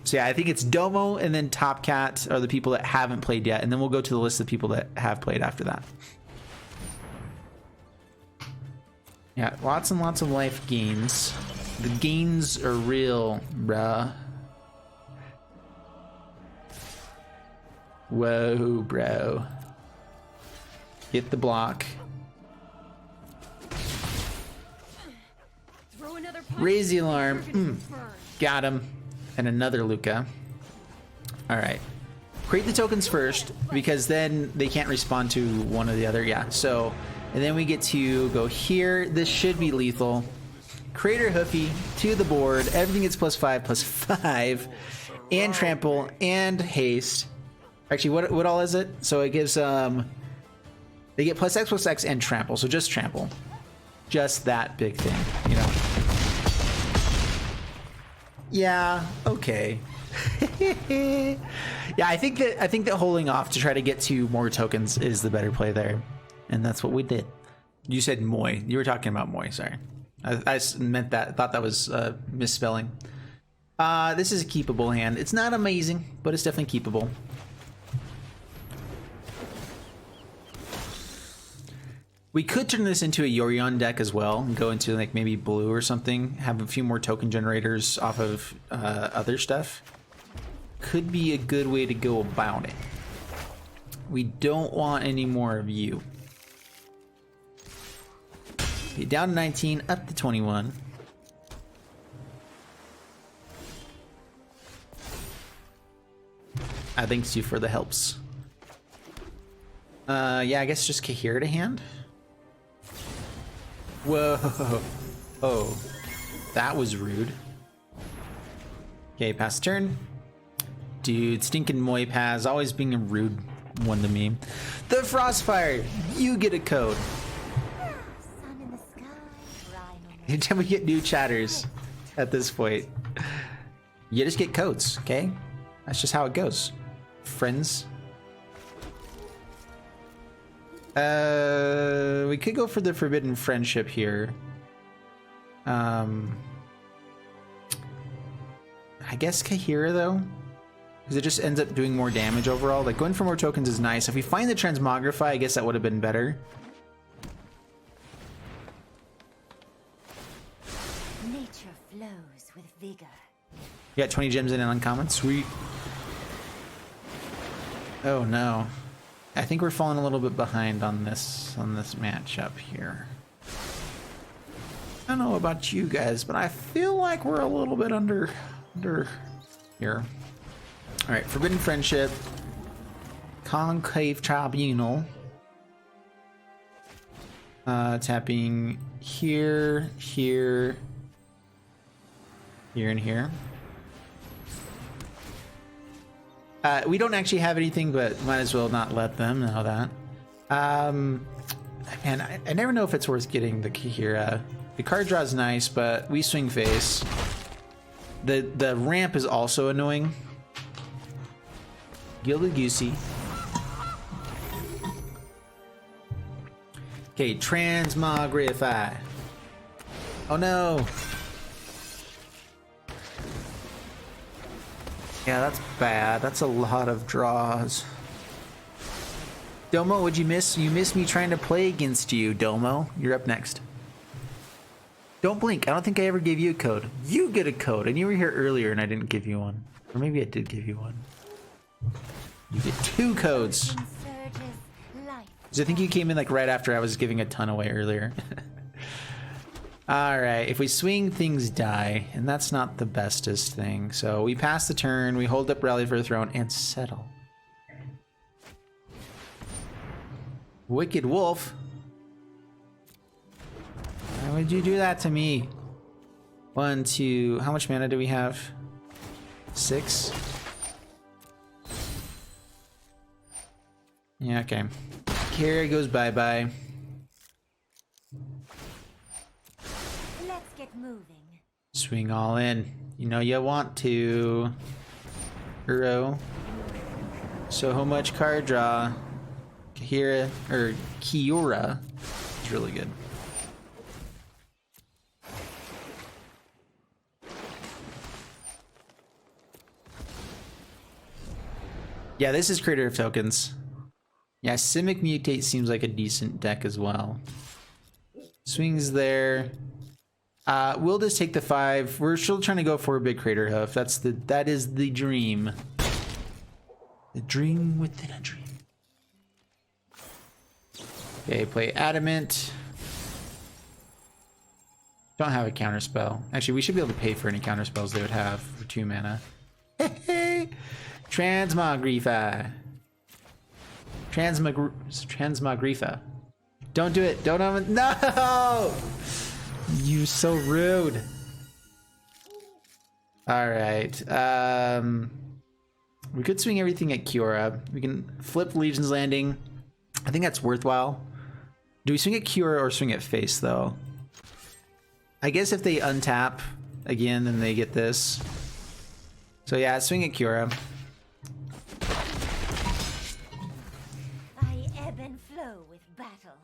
So yeah, I think it's Domo and then Top Cat are the people that haven't played yet, and then we'll go to the list of people that have played after that. Yeah, lots and lots of life gains. The gains are real, bruh. Whoa, bro. Hit the block. Throw another punch. Raise the alarm. Burn. Got him. And another Lukka. Alright. Create the tokens first, because then they can't respond to one or the other. Yeah, so... And then we get to go here. This should be lethal. CRATERHOOF to the board. Everything gets +5/+5. And trample and haste. Actually, what all is it? So it gives... They get +X/+X and trample. So just trample. Just that big thing, you know? Yeah, okay. Yeah, I think that holding off to try to get to more tokens is the better play there. And that's what we did. You said Moy. You were talking about Moy, sorry. I meant that, thought that was misspelling. This is a keepable hand. It's not amazing, but it's definitely keepable. We could turn this into a Yorion deck as well and go into like maybe blue or something. Have a few more token generators off of other stuff. Could be a good way to go about it. We don't want any more of you. Okay, down to 19, up to 21. Thanks you for the helps. Yeah, I guess just Kahira to hand. Whoa. Oh, that was rude. Okay, pass the turn. Dude, stinking Moipaz, always being a rude one to me. The Frostfire, you get a code. Sun in the sky, rhino. Anytime we get new chatters at this point, you just get codes, okay? That's just how it goes. Friends. We could go for the Forbidden Friendship here. I guess Kahira though, because it just ends up doing more damage overall. Like going for more tokens is nice. If we find the Transmogrify, I guess that would have been better. Nature flows with vigor. You got 20 gems in an uncommon. Sweet. Oh no. I think we're falling a little bit behind on this matchup here. I don't know about you guys, but I feel like we're a little bit under here. All right, Forbidden Friendship, Conclave Tribunal. Tapping here, here, here, and here. We don't actually have anything, but might as well not let them know that. Man, I never know if it's worth getting the Kahira. The card draw is nice, but we swing face. The ramp is also annoying. Gilded Goosey. Okay, Transmogrify. Oh no. Yeah, that's bad. That's a lot of draws. Domo, what'd you miss? You missed me trying to play against you, Domo. You're up next. Don't blink. I don't think I ever gave you a code. You get a code, and you were here earlier and I didn't give you one. Or maybe I did give you one. You get 2 codes. Because I think you came in like right after I was giving a ton away earlier. Alright, if we swing, things die, and that's not the bestest thing. So we pass the turn, we hold up Rally for the Throne, and settle. Wicked Wolf. Why would you do that to me? 1, 2, how much mana do we have? 6? Yeah, okay. Kara goes bye-bye. Let's get moving. Swing all in. You know you want to. Uro. So much card draw. Kahira or Kiora is really good. Yeah, this is Crater of Tokens. Yeah, Simic Mutate seems like a decent deck as well. Swings there. We'll just take the 5. We're still trying to go for a big CRATERHOOF. That is the dream. The dream within a dream. Okay, play Adamant. Don't have a counter spell. Actually, we should be able to pay for any counter spells they would have for 2 mana. Transmogrifa. Transmogrifa. Don't do it. Don't. No! You so rude. All right. We could swing everything at Kiora. We can flip Legion's Landing. I think that's worthwhile. Do we swing at Kiora or swing at face, though? I guess if they untap again, then they get this. So yeah, swing at Kiora. I ebb and flow with battle.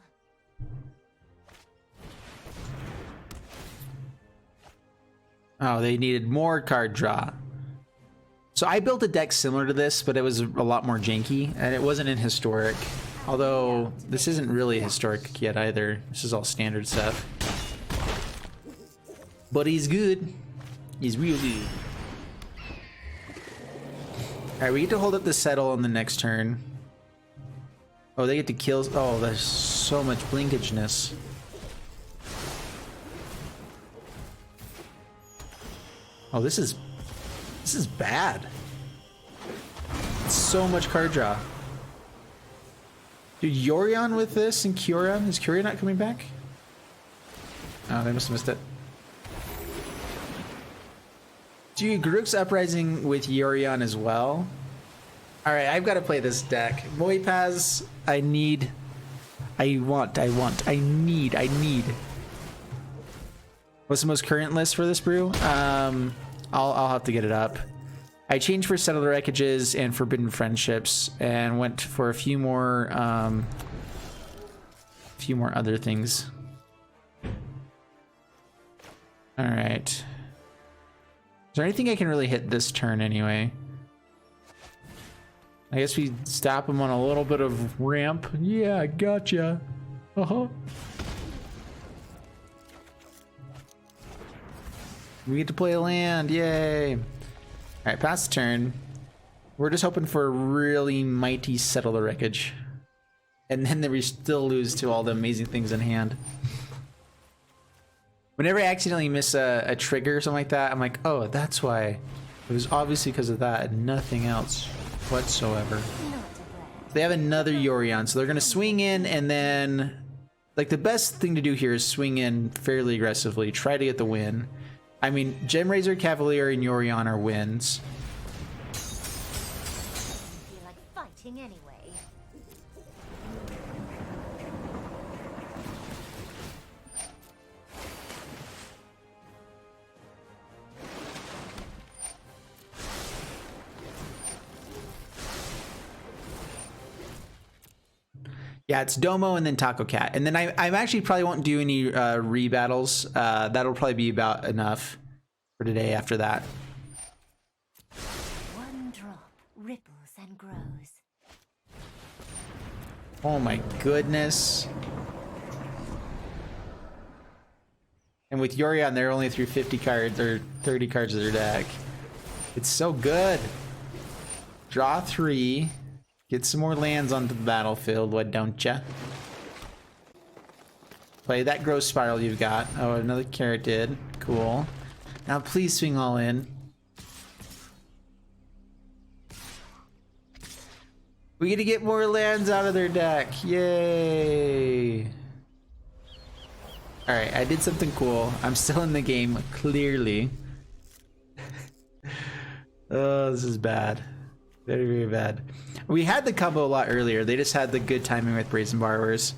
Oh, they needed more card draw. So I built a deck similar to this, but it was a lot more janky, and it wasn't in Historic. Although, this isn't really Historic yet either. This is all standard stuff. But he's good. He's real good. Alright, we get to hold up the settle on the next turn. Oh, they get to kill. Oh, there's so much blinkageness. Oh, this is bad. It's so much card draw. Dude, Yorion with this and Kiora? Is Kiora not coming back? Oh, they must have missed it. Dude, Garruk's Uprising with Yorion as well. Alright, I've got to play this deck. Moipaz, I need. What's the most current list for this brew? I'll have to get it up. I changed for Settler Wreckages and Forbidden Friendships and went for a few more other things. All right. Is there anything I can really hit this turn anyway? I guess we stop him on a little bit of ramp. Yeah, I gotcha. Uh-huh. We get to play a land, yay! Alright, pass the turn. We're just hoping for a really mighty Settler Wreckage. And then we still lose to all the amazing things in hand. Whenever I accidentally miss a trigger or something like that, I'm like, oh, that's why. It was obviously because of that and nothing else whatsoever. They have another Yorion, so they're going to swing in and then... Like, the best thing to do here is swing in fairly aggressively, try to get the win. I mean, Gemrazor, Cavalier, and Yorion are wins. I feel like fighting anyway. Yeah, it's Domo and then Taco Cat. And then I actually probably won't do any rebattles. That'll probably be about enough for today after that. One drop ripples and grows. Oh my goodness. And with Yorion, they're only through 50 cards or 30 cards of their deck. It's so good. Draw 3. Get some more lands onto the battlefield, why don't ya? Play that growth spiral you've got. Oh, another carrot did. Cool. Now please swing all in. We get to get more lands out of their deck. Yay! Alright, I did something cool. I'm still in the game, clearly. Oh, this is bad. Very, very bad. We had the combo a lot earlier. They just had the good timing with Brazen Borrowers.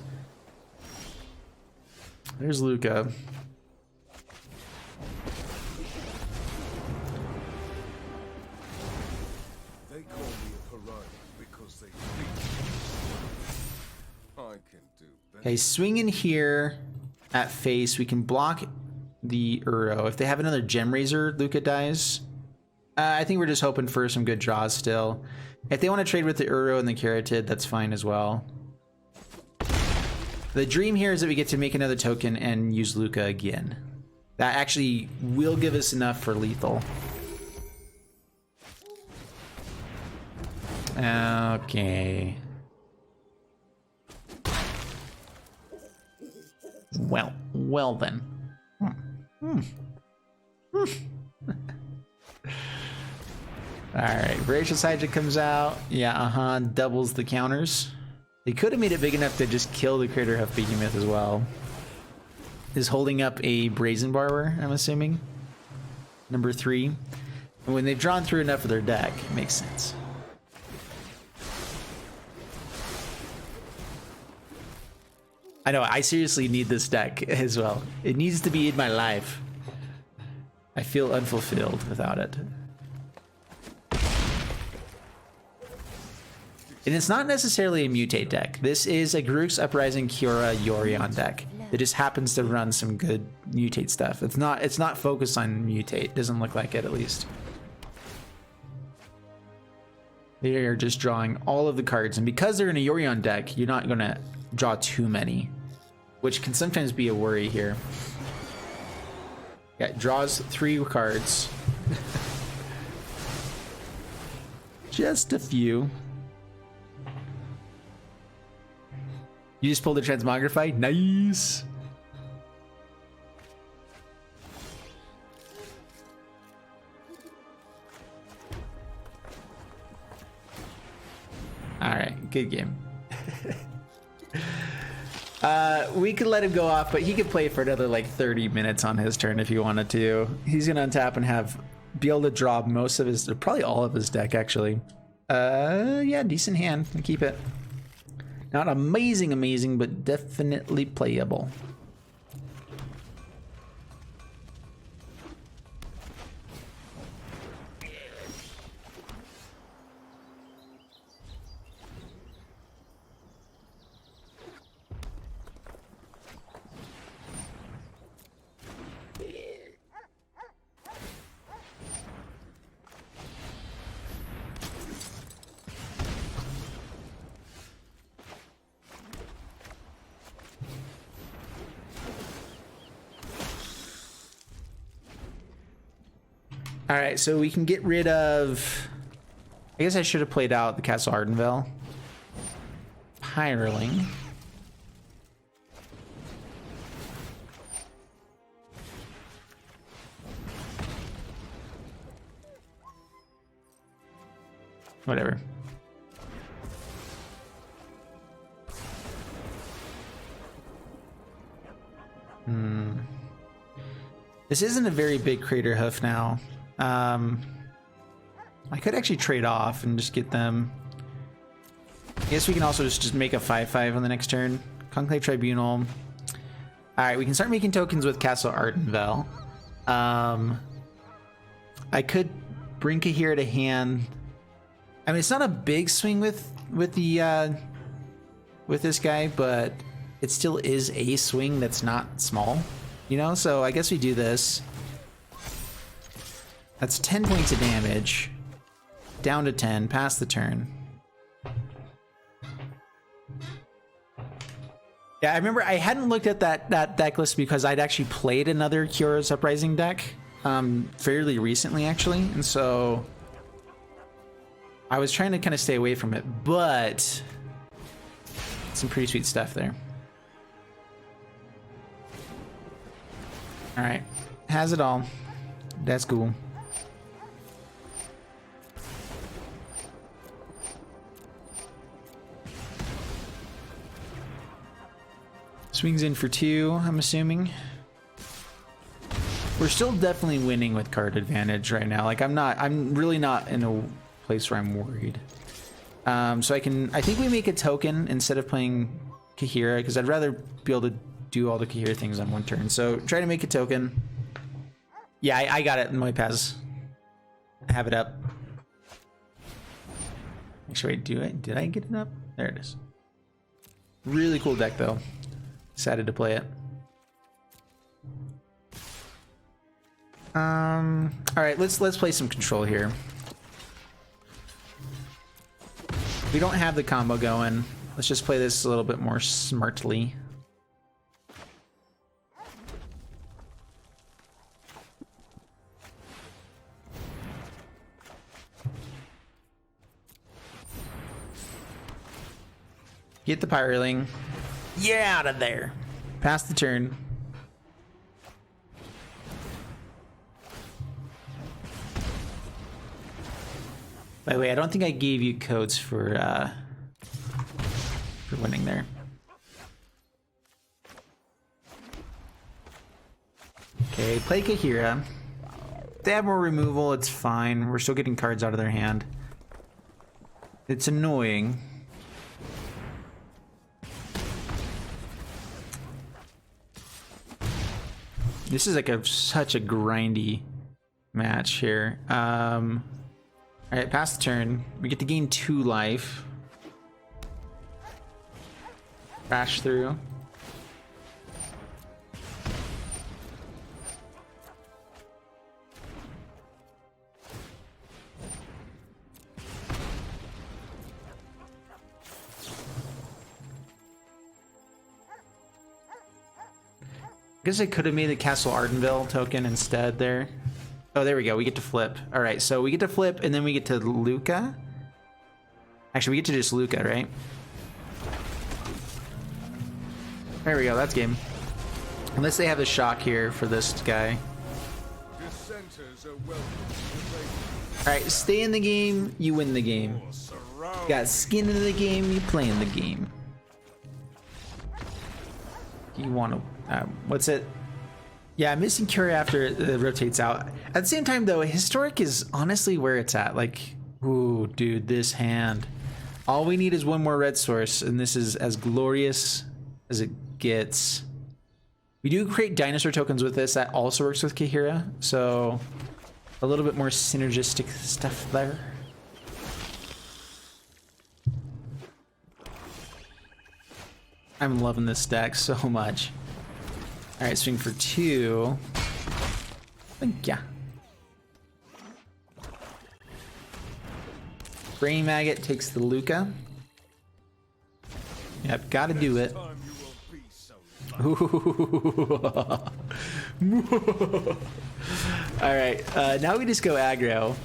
There's Lukka. They call me a pariah because they think I can do better. Okay, swing in here at face. We can block the Uro. If they have another Gemrazor, Lukka dies. I think we're just hoping for some good draws still. If they want to trade with the Uro and the Caratid, that's fine as well. The dream here is that we get to make another token and use Lukka again. That actually will give us enough for lethal. Okay. Well then. Alright, Voracious Hydra comes out. Yeah, doubles the counters. They could have made it big enough to just kill the CRATERHOOF Behemoth as well. Is holding up a Brazen Borrower, I'm assuming. Number 3. And when they've drawn through enough of their deck, it makes sense. I know, I seriously need this deck as well. It needs to be in my life. I feel unfulfilled without it. And it's not necessarily a mutate deck. This is a Garruk's Uprising Kiora Yorion deck that just happens to run some good mutate stuff. It's not focused on mutate. Doesn't look like it, at least. They are just drawing all of the cards, and because they're in a Yorion deck, you're not gonna draw too many, which can sometimes be a worry here. Yeah, it draws 3 cards. Just a few. You just pulled a Transmogrify? Nice! Alright, good game. We could let him go off, but he could play for another like 30 minutes on his turn if he wanted to. He's gonna untap and be able to draw most of his, or probably all of his deck actually. Yeah, decent hand. I'll keep it. Not amazing, but definitely playable. All right, so we can get rid of... I guess I should have played out the Castle Ardenvale. Pyroling. Whatever. This isn't a very big CRATERHOOF now. I could actually trade off and just get them. I guess we can also just make a 5/5 on the next turn. Conclave Tribunal. Alright, we can start making tokens with Castle Ardenvale. I could bring Kahira to hand. I mean, it's not a big swing with this guy, but it still is a swing that's not small, you know? So I guess we do this. That's 10 points of damage. Down to 10, pass the turn. Yeah, I remember I hadn't looked at that deck list because I'd actually played another Kyora's Uprising deck fairly recently, actually. And so I was trying to kind of stay away from it, but some pretty sweet stuff there. All right, has it all. That's cool. Swings in for 2, I'm assuming. We're still definitely winning with card advantage right now. Like I'm really not in a place where I'm worried. So I think we make a token instead of playing Kahira, because I'd rather be able to do all the Kahira things on one turn. So try to make a token. Yeah, I got it in my pass. I have it up. Actually, wait, did I get it up? There it is. Really cool deck though. Excited to play it. All right, let's play some control here. We don't have the combo going. Let's just play this a little bit more smartly. Get the Pyroling. Yeah, out of there. Pass the turn. By the way, I don't think I gave you codes for winning there. Okay, play Kahira. If they have more removal, it's fine. We're still getting cards out of their hand. It's annoying. This is like such a grindy match here. All right, pass the turn. We get to gain 2 life. Crash through. I guess I could have made the Castle Ardenville token instead there. Oh, there we go. We get to flip. All right, so we get to flip, and then we get to Lukka. Actually, we get to just Lukka, right? There we go. That's game. Unless they have a shock here for this guy. All right, stay in the game. You win the game. You got skin in the game. You play in the game. You want to... what's it? Yeah, I'm missing Cure after it rotates out. At the same time, though, Historic is honestly where it's at. Like, ooh, dude, this hand. All we need is one more red source, and this is as glorious as it gets. We do create dinosaur tokens with this. That also works with Kahira, so a little bit more synergistic stuff there. I'm loving this deck so much. All right, swing for 2. Yeah. Brain Maggot takes the Lukka. Yep, gotta do it. All right, now we just go aggro.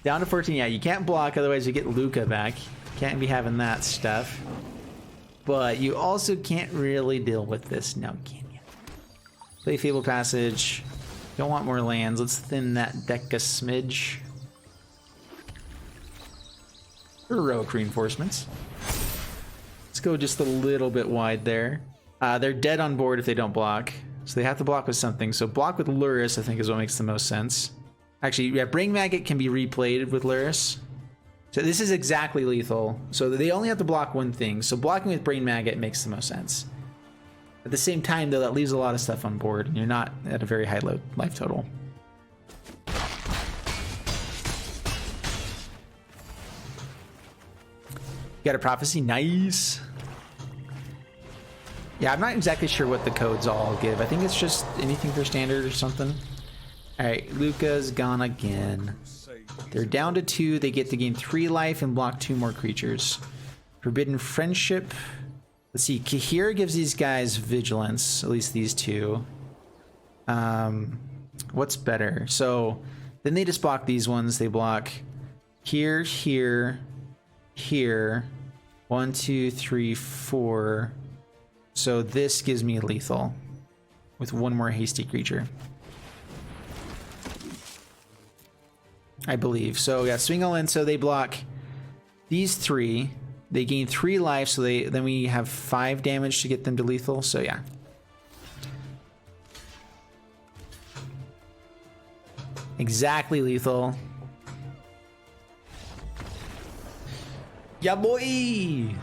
Down to 14. Yeah, you can't block, otherwise you get Lukka back. Can't be having that stuff. But you also can't really deal with this now, can you? Play Fable Passage. Don't want more lands. Let's thin that deck a smidge. Heroic Reinforcements. Let's go just a little bit wide there. They're dead on board if they don't block. So they have to block with something. So block with Luris, I think, is what makes the most sense. Actually, yeah, Brain Maggot can be replayed with Luris. So this is exactly lethal. So they only have to block one thing. So blocking with Brain Maggot makes the most sense. At the same time, though, that leaves a lot of stuff on board, and you're not at a very high life total. You got a Prophecy, nice. Yeah, I'm not exactly sure what the codes all give. I think it's just anything for standard or something. All right, Lukka's gone again. They're down to 2. They get to gain 3 life and block 2 more creatures. Forbidden Friendship. Let's see. Kahira gives these guys vigilance. At least these 2. What's better? So then they just block these ones. They block here, here, here. 1, 2, 3, 4. So this gives me lethal with 1 more hasty creature. I believe. So yeah, swing all in. So they block these 3. They gain 3 life, so then we have 5 damage to get them to lethal. So yeah. Exactly lethal. Yeah, boy!